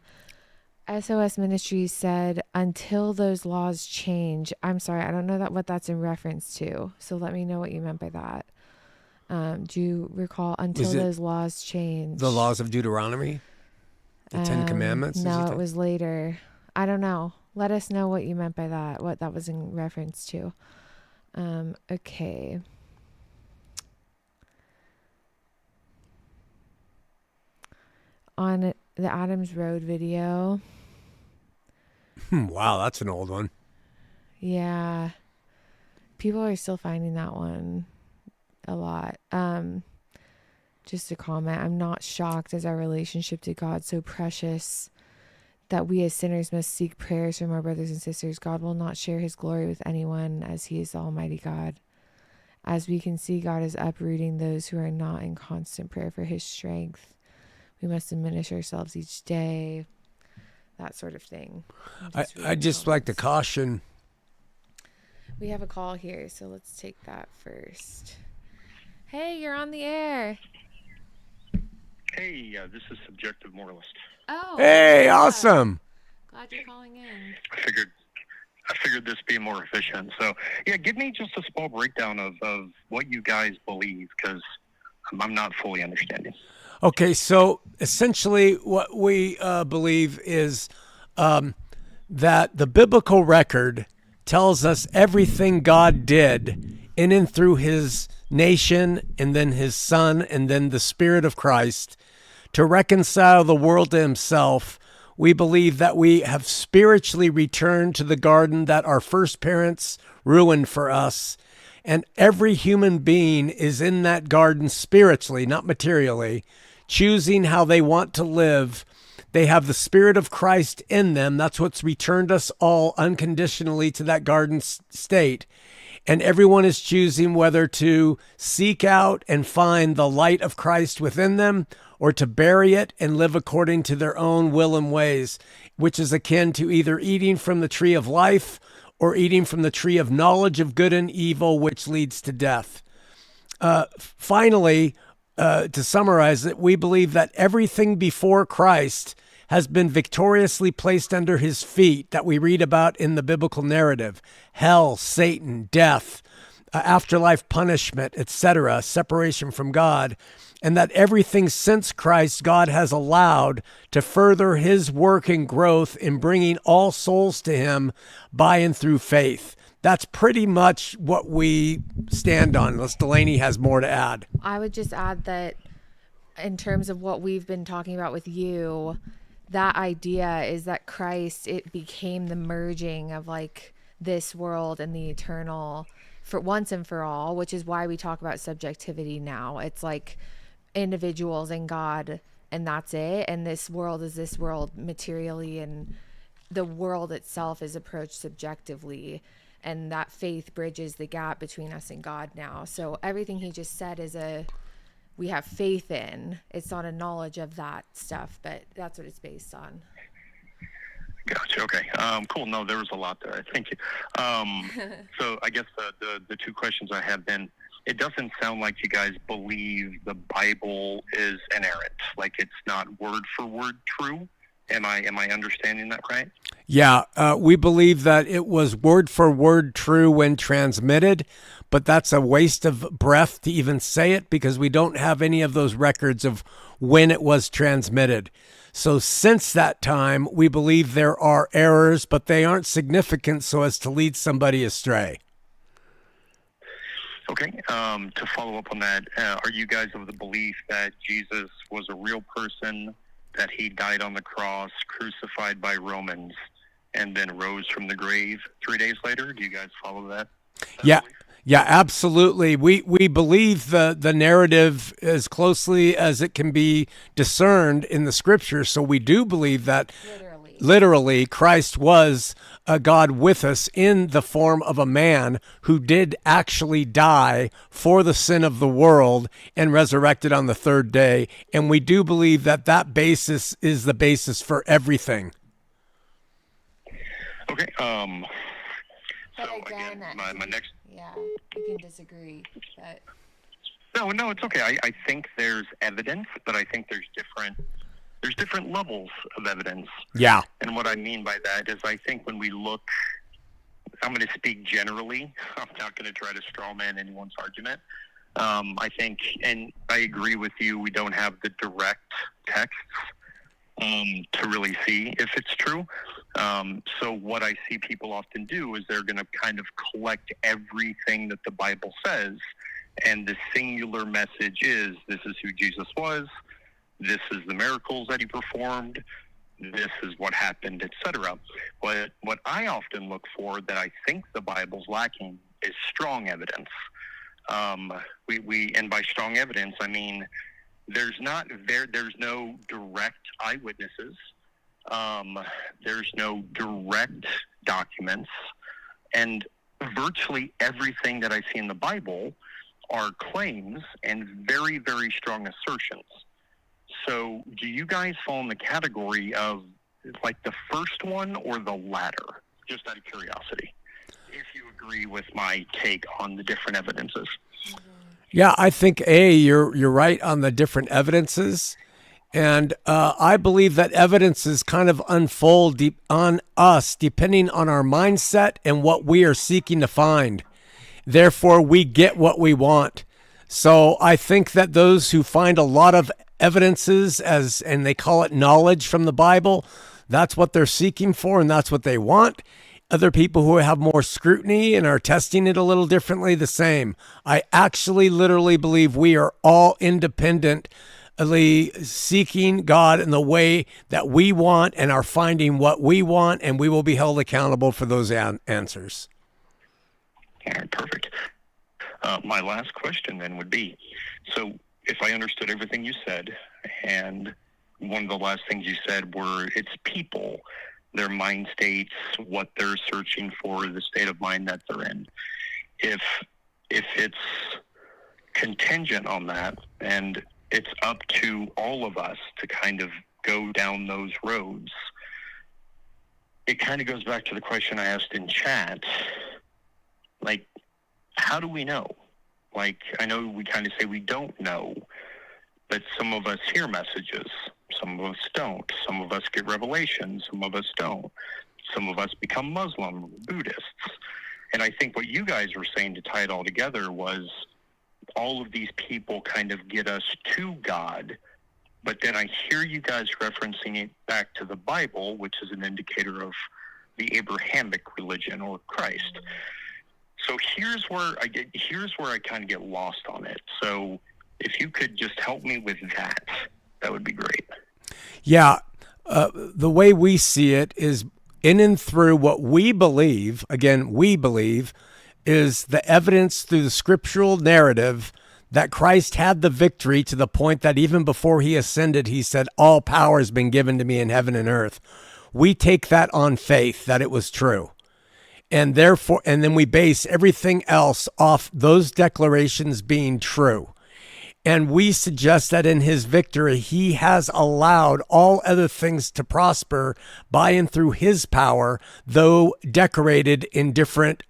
SOS Ministries said, until those laws change. I'm sorry, I don't know what that's in reference to. So let me know what you meant by that. Do you recall until those laws change? The laws of Deuteronomy? The Ten Commandments? No, it was later. I don't know. Let us know what you meant by that, what that was in reference to. Okay. On the Adams Road video. Wow, that's an old one. Yeah. People are still finding that one a lot. Just a comment. I'm not shocked as our relationship to God so precious that we as sinners must seek prayers from our brothers and sisters. God will not share his glory with anyone as he is the Almighty God. As we can see, God is uprooting those who are not in constant prayer for his strength. We must diminish ourselves each day. That sort of thing. I just like to caution. We have a call here, so let's take that first. Hey, you're on the air. Hey, this is Subjective Moralist. Oh. Hey, awesome. Glad you're calling in. I figured this be more efficient. So, yeah, give me just a small breakdown of what you guys believe, because I'm not fully understanding. Okay, so essentially what we believe is that the biblical record tells us everything God did in and through his nation and then his son and then the Spirit of Christ to reconcile the world to himself. We believe that we have spiritually returned to the garden that our first parents ruined for us. And every human being is in that garden spiritually, not materially, choosing how they want to live. They have the Spirit of Christ in them. That's what's returned us all unconditionally to that garden state. And everyone is choosing whether to seek out and find the light of Christ within them or to bury it and live according to their own will and ways, which is akin to either eating from the tree of life or eating from the tree of knowledge of good and evil, which leads to death. Finally, to summarize it, we believe that everything before Christ has been victoriously placed under his feet that we read about in the biblical narrative. Hell, Satan, death, afterlife punishment, etc., separation from God, and that everything since Christ God has allowed to further his work and growth in bringing all souls to him by and through faith. That's pretty much what we stand on, unless Delaney has more to add. I would just add that in terms of what we've been talking about with you, that idea is that Christ, it became the merging of like this world and the eternal for once and for all, which is why we talk about subjectivity now. It's like individuals and God, and that's it. And this world is this world materially, and the world itself is approached subjectively. And that faith bridges the gap between us and God now. So everything he just said is we have faith in. It's not a knowledge of that stuff, but that's what it's based on. Gotcha. Okay. Cool. No, there was a lot there. Thank you. So I guess the two questions I have then, it doesn't sound like you guys believe the Bible is inerrant, like it's not word for word true. Am I understanding that right? Yeah, we believe that it was word for word true when transmitted, but that's a waste of breath to even say it because we don't have any of those records of when it was transmitted. So since that time, we believe there are errors, but they aren't significant so as to lead somebody astray. Okay. To follow up on that, are you guys of the belief that Jesus was a real person, that he died on the cross, crucified by Romans, and then rose from the grave 3 days later? Do you guys follow that? Yeah. Belief? Yeah, absolutely. We believe the narrative as closely as it can be discerned in the scriptures. So we do believe that literally Christ was a God with us in the form of a man who did actually die for the sin of the world and resurrected on the third day. And we do believe that that basis is the basis for everything. Okay. But again, my next... Yeah, you can disagree, but... No, it's okay. I think there's evidence, but I think there's different levels of evidence. Yeah. And what I mean by that is I think when we look, I'm going to speak generally. I'm not going to try to straw man anyone's argument. I think, and I agree with you, we don't have the direct texts to really see if it's true. So what I see people often do is they're going to kind of collect everything that the Bible says, and the singular message is, this is who Jesus was, this is the miracles that he performed, this is what happened, etc. But what I often look for that I think the Bible's lacking is strong evidence. And by strong evidence, I mean there's no direct eyewitnesses. There's no direct documents, and virtually everything that I see in the Bible are claims and very, very strong assertions. So do you guys fall in the category of like the first one or the latter? Just out of curiosity, if you agree with my take on the different evidences. Yeah, I think you're right on the different evidences. And I believe that evidences kind of unfold on us depending on our mindset and what we are seeking to find. Therefore, we get what we want. So I think that those who find a lot of evidences and they call it knowledge from the Bible, that's what they're seeking for and that's what they want. Other people who have more scrutiny and are testing it a little differently, the same. I actually literally believe we are all independently seeking God in the way that we want and are finding what we want, and we will be held accountable for those answers. All right, perfect. My last question then would be, so if I understood everything you said, and one of the last things you said were it's people, their mind states, what they're searching for, the state of mind that they're in. If it's contingent on that, and it's up to all of us to kind of go down those roads, it kind of goes back to the question I asked in chat. Like, how do we know? Like, I know we kind of say we don't know, but some of us hear messages. Some of us don't. Some of us get revelations. Some of us don't. Some of us become Muslim, Buddhists. And I think what you guys were saying to tie it all together was all of these people kind of get us to God, but then I hear you guys referencing it back to the Bible, which is an indicator of the Abrahamic religion or Christ. So here's where I kind of get lost on it. So if you could just help me with that, that would be great. Yeah, the way we see it is in and through what we believe. Again, we believe is the evidence through the scriptural narrative that Christ had the victory to the point that even before he ascended, he said, all power has been given to me in heaven and earth. We take that on faith that it was true. And therefore, and then we base everything else off those declarations being true. And we suggest that in his victory, he has allowed all other things to prosper by and through his power, though decorated in different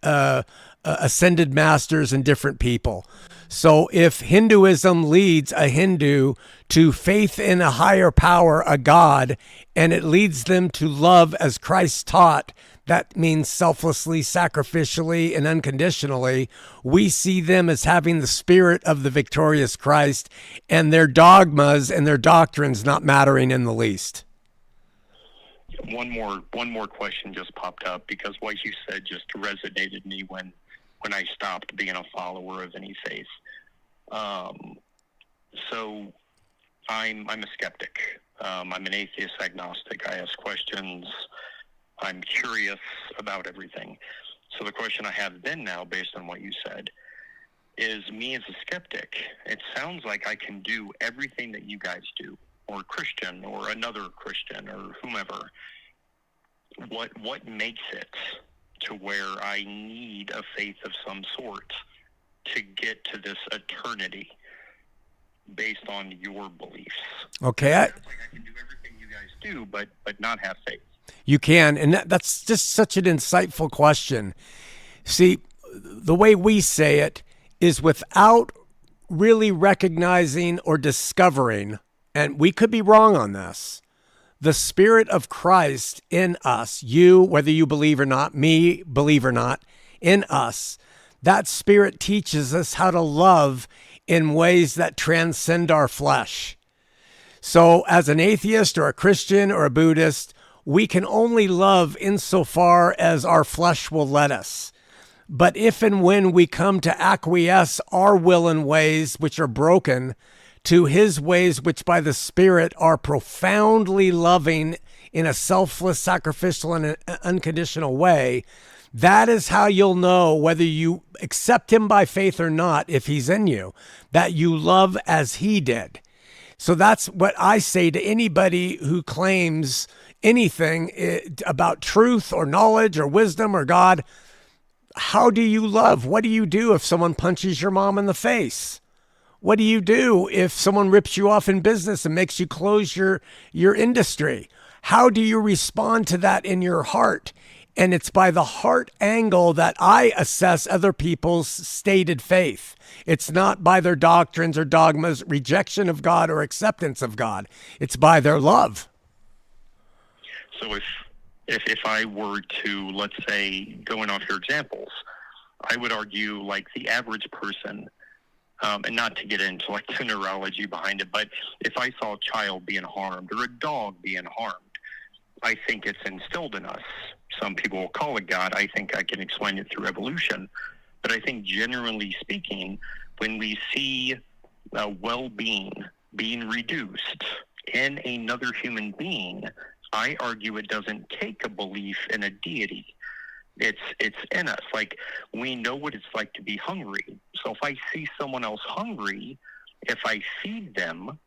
ascended masters and different people. So if Hinduism leads a Hindu to faith in a higher power, a God, and it leads them to love as Christ taught, that means selflessly, sacrificially, and unconditionally. We see them as having the spirit of the victorious Christ and their dogmas and their doctrines not mattering in the least. One more question just popped up because what you said just resonated me when I stopped being a follower of any faith. So I'm a skeptic. I'm an atheist agnostic. I ask questions. I'm curious about everything. So the question I have then now, based on what you said, is me as a skeptic, it sounds like I can do everything that you guys do, or Christian, or another Christian, or whomever. What makes it to where I need a faith of some sort to get to this eternity based on your beliefs? Okay. It sounds like I can do everything you guys do, but not have faith. You can, and that's just such an insightful question. See, the way we say it is without really recognizing or discovering, and we could be wrong on this, the Spirit of Christ in us, you, whether you believe or not, me, believe or not, in us. That Spirit teaches us how to love in ways that transcend our flesh. So as an atheist or a Christian or a Buddhist, we can only love insofar as our flesh will let us. But if and when we come to acquiesce our will and ways which are broken to his ways which by the Spirit are profoundly loving in a selfless, sacrificial, and unconditional way, that is how you'll know whether you accept him by faith or not, if he's in you, that you love as he did. So that's what I say to anybody who claims anything about truth or knowledge or wisdom or God. How do you love? What do you do if someone punches your mom in the face? What do you do if someone rips you off in business and makes you close your industry? How do you respond to that in your heart? And it's by the heart angle that I assess other people's stated faith. It's not by their doctrines or dogmas, rejection of God or acceptance of God. It's by their love. So if I were to, let's say, going off your examples, I would argue like the average person, and not to get into like the neurology behind it, but if I saw a child being harmed or a dog being harmed, I think it's instilled in us. Some people will call it God. I think I can explain it through evolution. But I think generally speaking, when we see well-being being reduced in another human being, I argue it doesn't take a belief in a deity. It's in us. Like, we know what it's like to be hungry. So if I see someone else hungry, if I feed them,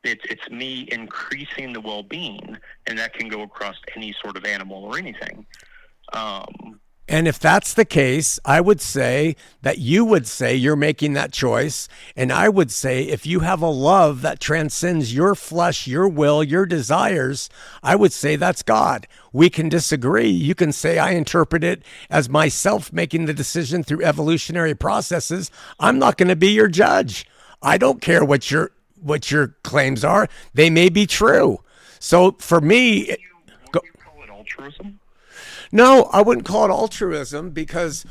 it's me increasing the well-being, and that can go across any sort of animal or anything. And if that's the case, I would say that you would say you're making that choice. And I would say if you have a love that transcends your flesh, your will, your desires, I would say that's God. We can disagree. You can say I interpret it as myself making the decision through evolutionary processes. I'm not going to be your judge. I don't care what your claims are. They may be true. So for me... Would you call it altruism? No, I wouldn't call it altruism because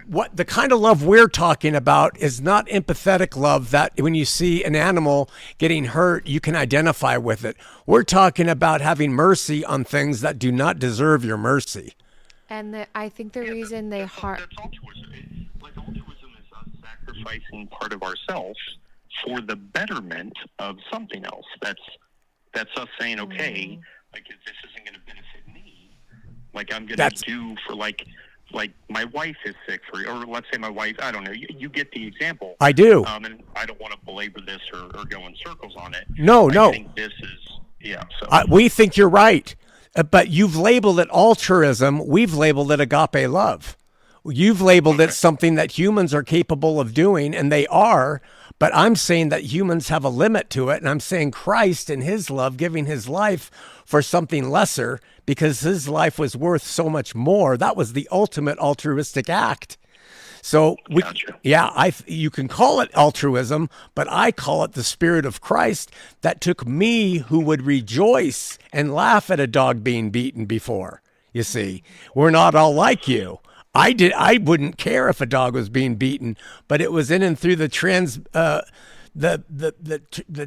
what the kind of love we're talking about is not empathetic love that when you see an animal getting hurt, you can identify with it. We're talking about having mercy on things that do not deserve your mercy. And I think the reason that's altruism. Like altruism is us sacrificing part of ourselves for the betterment of something else. That's us saying, okay, like if this isn't going to benefit me, like I'm going to do for like my wife is sick or let's say my wife, I don't know, you get the example. I do. And I don't want to belabor this or go in circles on it. No. I think this is, so. We think you're right, but you've labeled it altruism. We've labeled it agape love. You've labeled it something that humans are capable of doing, and they are, but I'm saying that humans have a limit to it, and I'm saying Christ in his love, giving his life for something lesser because his life was worth so much more. That was the ultimate altruistic act. So, you can call it altruism, but I call it the Spirit of Christ that took me, who would rejoice and laugh at a dog being beaten before. You see, we're not all like you. I wouldn't care if a dog was being beaten, but it was in and through the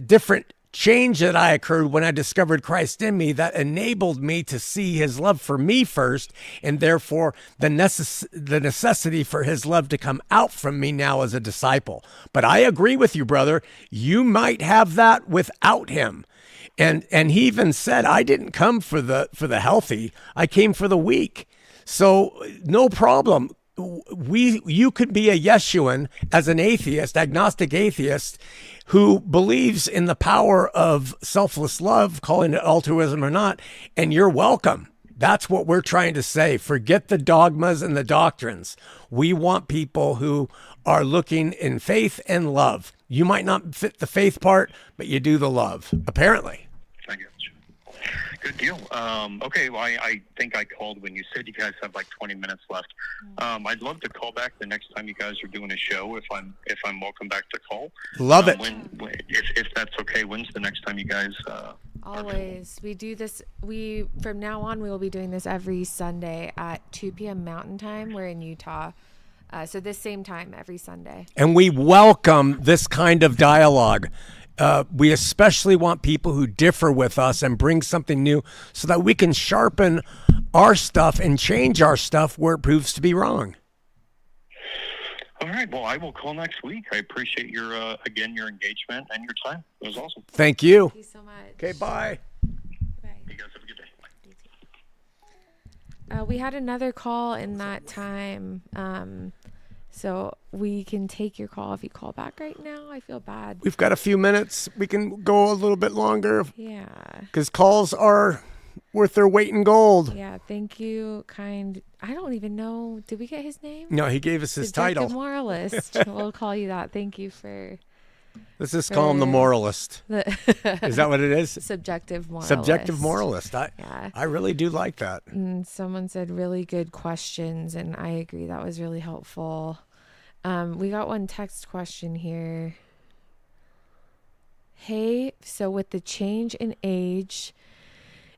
different change that I occurred when I discovered Christ in me that enabled me to see his love for me first, and therefore the necessity for his love to come out from me now as a disciple. But I agree with you, brother. You might have that without him. And he even said, I didn't come for the healthy. I came for the weak. So no problem. You could be a Yeshuan as an atheist, agnostic atheist, who believes in the power of selfless love, calling it altruism or not, and you're welcome. That's what we're trying to say. Forget the dogmas and the doctrines. We want people who are looking in faith and love. You might not fit the faith part, but you do the love, apparently. I get you. Good deal. Okay, well, I think I called when you said you guys have like 20 minutes left. I'd love to call back the next time you guys are doing a show if I'm welcome back to call. Love it. If that's okay, when's the next time you guys Always. We do this. From now on, we will be doing this every Sunday at 2 p.m. Mountain Time. We're in Utah. So this same time every Sunday. And we welcome this kind of dialogue. We especially want people who differ with us and bring something new so that we can sharpen our stuff and change our stuff where it proves to be wrong. All right. Well, I will call next week. I appreciate your engagement and your time. It was awesome. Thank you. Thank you so much. Okay, bye. Bye. You guys have a good day. We had another call in that time. So we can take your call if you call back right now. I feel bad. We've got a few minutes. We can go a little bit longer. Yeah. Because calls are worth their weight in gold. Yeah. Thank you, I don't even know. Did we get his name? No, he gave us his title. Moralist. We'll call you that. Thank you for... Let's just call him the Moralist. Is that what it is? Subjective Moralist. Subjective Moralist. Yeah. I really do like that. And someone said really good questions, and I agree. That was really helpful. We got one text question here. Hey, so with the change in age,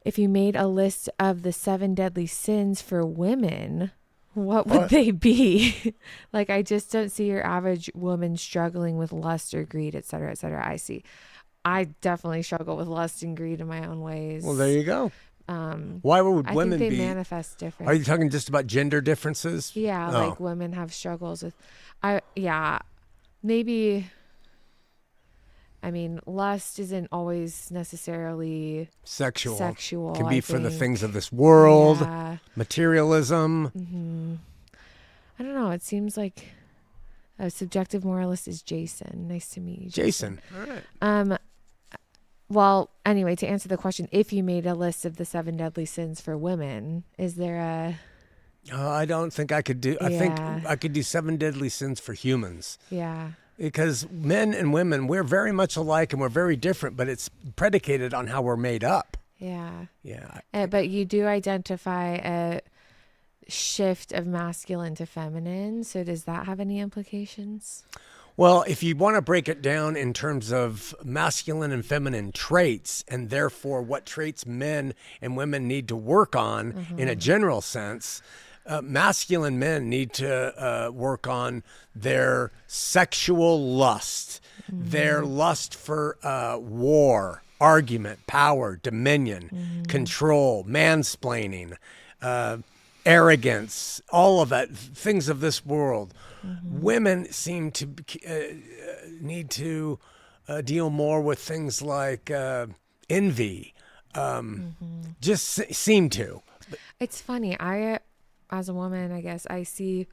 if you made a list of the 7 deadly sins for women, what would they be? Like, I just don't see your average woman struggling with lust or greed, et cetera, et cetera. I see. I definitely struggle with lust and greed in my own ways. Well, there you go. Why would women think they be? manifest different. Are you talking just about gender differences? Yeah, like women have struggles with... maybe... I mean, lust isn't always necessarily sexual. It can be for the things of this world, materialism. Mm-hmm. I don't know. It seems like a subjective moralist is Jason. Nice to meet you, Jason. All right. Well, anyway, to answer the question, if you made a list of the 7 deadly sins for women, is there a... I don't think I could do... I think I could do 7 deadly sins for humans. Yeah. Because men and women, we're very much alike and we're very different, but it's predicated on how we're made up. Yeah. Yeah. But you do identify a shift of masculine to feminine. So does that have any implications? Well, if you want to break it down in terms of masculine and feminine traits, and therefore what traits men and women need to work on in a general sense, masculine men need to work on their sexual lust, their lust for war, argument, power, dominion, control, mansplaining, arrogance, all of that, things of this world. Women seem to need to deal more with things like envy, just seem to. It's funny. I, as a woman, I guess I see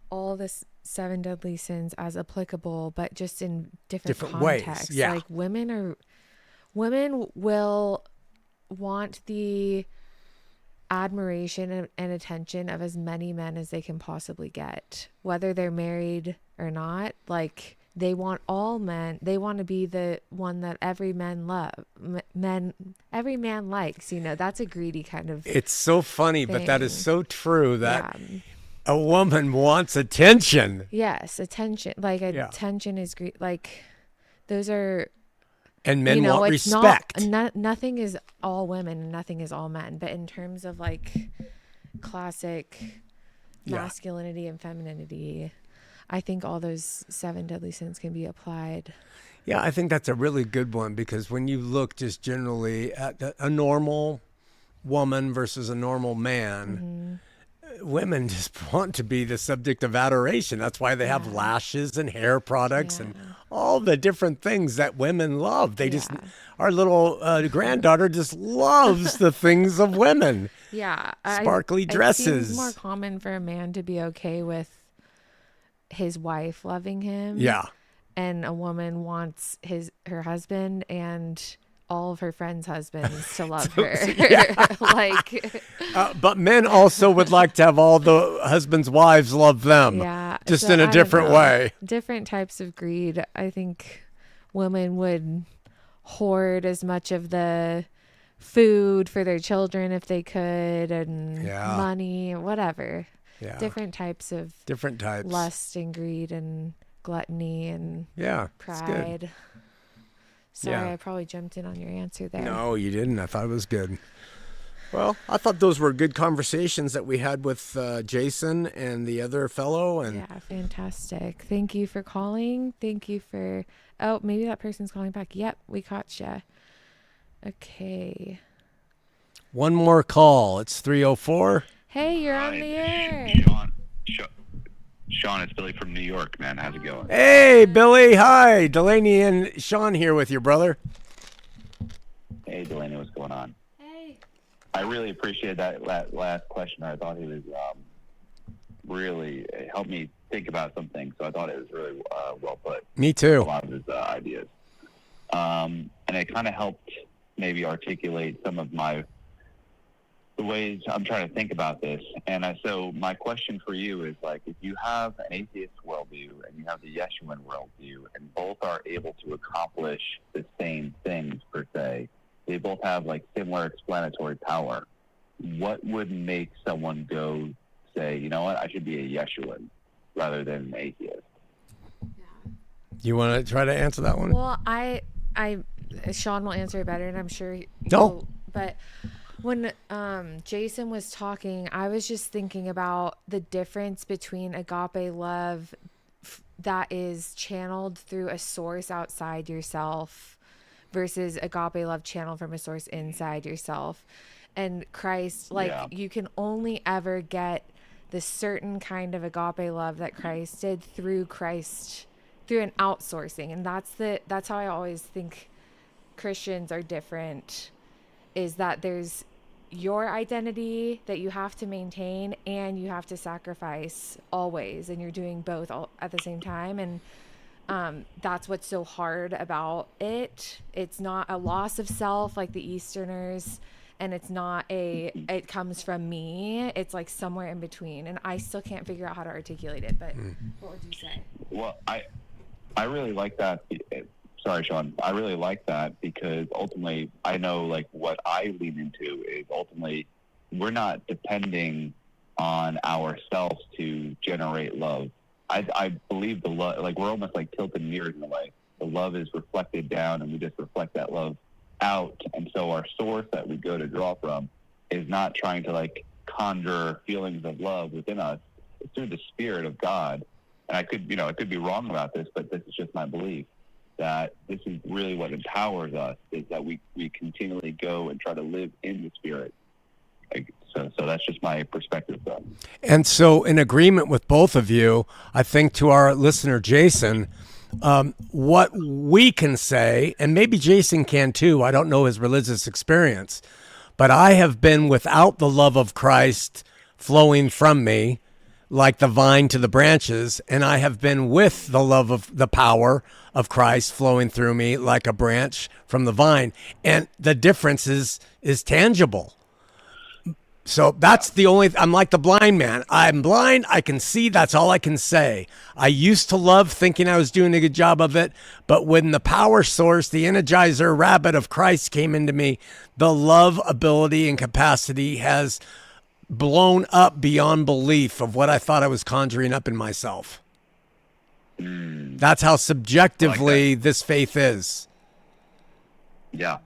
all this 7 deadly sins as applicable, but just in different contexts. Ways. Yeah. Like women will want the admiration and attention of as many men as they can possibly get, whether they're married or not. Like they want all men. They want to be the one that every man likes. You know, that's a greedy kind of. It's so funny, thing. But that is so true that a woman wants attention. Yes, attention. Like attention is greed. Like those are. And men want respect. Nothing is all women and nothing is all men. But in terms of like classic masculinity and femininity, I think all those 7 deadly sins can be applied. Yeah, I think that's a really good one, because when you look just generally at a normal woman versus a normal man, women just want to be the subject of adoration. That's why they have lashes and hair products and all the different things that women love. They just, our little granddaughter just loves the things of women. Yeah. Sparkly dresses. It seems more common for a man to be okay with his wife loving him. Yeah. And a woman wants her husband and all of her friends' husbands to love her. Like, but men also would like to have all the husbands' wives love them. Yeah. Just in a different way. Different types of greed. I think women would hoard as much of the food for their children if they could, and money, whatever. Yeah. Different types lust and greed and gluttony and pride. Sorry, I probably jumped in on your answer there. No, you didn't. I thought it was good. Well, I thought those were good conversations that we had with Jason and the other fellow. And yeah, fantastic. Thank you for calling. Thank you for... Oh, maybe that person's calling back. Yep, we caught you. Okay. One more call. It's 304. Hey, you're on the air. Shawn, it's Billy from New York, man. How's it going? Hey, Billy. Hi. Delaney and Shawn here with you, brother. Hey, Delaney. What's going on? Hey. I really appreciate that last question. I thought it was really helped me think about something, so I thought it was really well put. Me too. A lot of his ideas. And it kind of helped maybe articulate some of the ways I'm trying to think about this. And so my question for you is, like, if you have an atheist worldview and you have the Yeshuan worldview, and both are able to accomplish the same things per se, they both have like similar explanatory power, what would make someone go say, you know what, I should be a Yeshuan rather than an atheist? You want to try to answer that one? Well, Shawn will answer it better, and I'm sure but when Jason was talking, I was just thinking about the difference between agape love that is channeled through a source outside yourself versus agape love channeled from a source inside yourself. And Christ, you can only ever get the certain kind of agape love that Christ did through an outsourcing. And that's how I always think Christians are different, is that there's your identity that you have to maintain and you have to sacrifice always, and you're doing both all at the same time. And that's what's so hard about it. It's not a loss of self like the Easterners, and it's not it comes from me. It's like somewhere in between, and I still can't figure out how to articulate it. But what would you say? Well, I really like that. Sorry, Shawn. I really like that, because ultimately I know, like, what I lean into is ultimately we're not depending on ourselves to generate love. I believe the love, like we're almost like tilted mirrors in a way. The love is reflected down, and we just reflect that love out. And so our source that we go to draw from is not trying to like conjure feelings of love within us. It's through the Spirit of God. And I could be wrong about this, but this is just my belief that this is really what empowers us, is that we continually go and try to live in the Spirit. So that's just my perspective, though. And so, in agreement with both of you, I think to our listener, Jason, what we can say, and maybe Jason can too, I don't know his religious experience, but I have been without the love of Christ flowing from me, like the vine to the branches, and I have been with the love of the power of Christ flowing through me like a branch from the vine. And the difference is tangible. So that's the only, I'm like the blind man. I'm blind, I can see, that's all I can say. I used to love thinking I was doing a good job of it, but when the power source, the energizer rabbit of Christ came into me, the love ability and capacity has blown up beyond belief of what I thought I was conjuring up in myself. That's how subjectively this faith is. Yeah.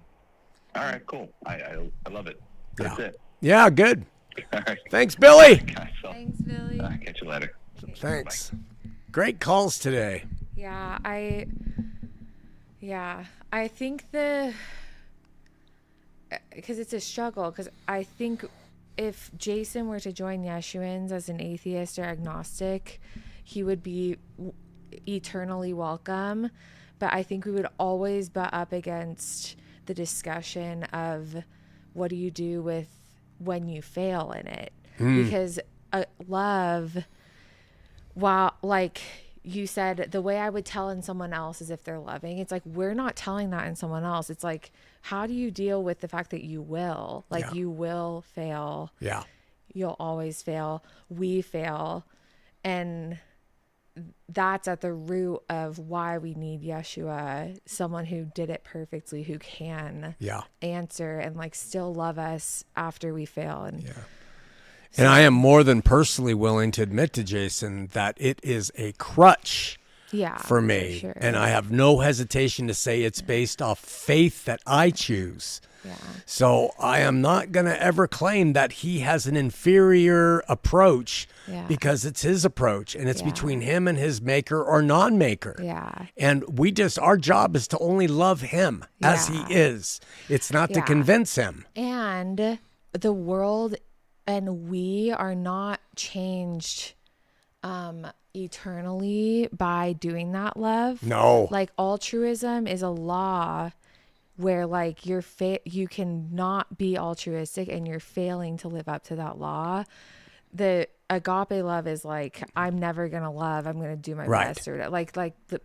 All right, cool. I love it. That's it. Yeah, good. All right. Thanks, Billy. Thanks, Billy. Catch you later. Thanks. Great calls today. Yeah, I think because it's a struggle, because I think if Jason were to join Yeshuans as an atheist or agnostic, he would be eternally welcome. But I think we would always butt up against the discussion of what do you do with when you fail in it? Because love, while like you said, the way I would tell in someone else is if they're loving, it's like we're not telling that in someone else. It's like, how do you deal with the fact that you will? Like you will fail. Yeah. You'll always fail. We fail. And that's at the root of why we need Yeshua, someone who did it perfectly, who can answer and like still love us after we fail. And I am more than personally willing to admit to Jason that it is a crutch for me. For sure. And I have no hesitation to say it's based off faith that I choose. Yeah. So I am not going to ever claim that he has an inferior approach because it's his approach and it's between him and his maker or non-maker. Yeah. And our job is to only love him as he is. It's not to convince him. And the world and we are not changed eternally by doing that love. No. Like altruism is a law where like you cannot be altruistic and you're failing to live up to that law. The agape love is like, I'm never gonna love, I'm gonna do my best, or like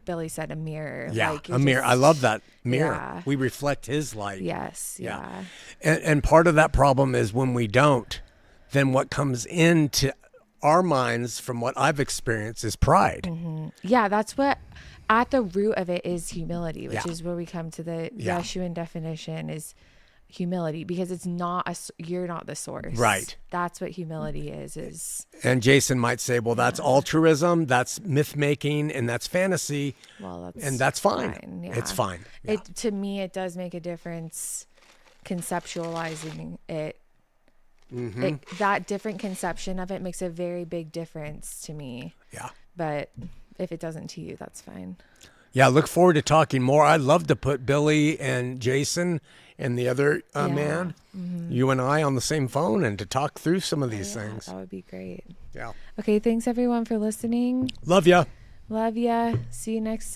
Billy said, a mirror. Yeah, like a mirror. I love that mirror. We reflect his light. Yes. Yeah. And part of that problem is when we don't, then what comes into our minds from what I've experienced is pride. Mm-hmm. Yeah, that's what at the root of it is humility, which is where we come to the Yeshuan definition is humility, because it's not you're not the source. Right. That's what humility is. And Jason might say, well, that's altruism, that's myth making, and that's fantasy. Well, that's fine. Yeah. It's fine. Yeah. To me, it does make a difference conceptualizing it. Mm-hmm. That different conception of it makes a very big difference to me. Yeah. But if it doesn't to you, that's fine. Yeah, look forward to talking more. I'd love to put Billy and Jason and the other man, you and I, on the same phone and to talk through some of these things. That would be great. Yeah. Okay, thanks everyone for listening. Love ya. Love ya. See you next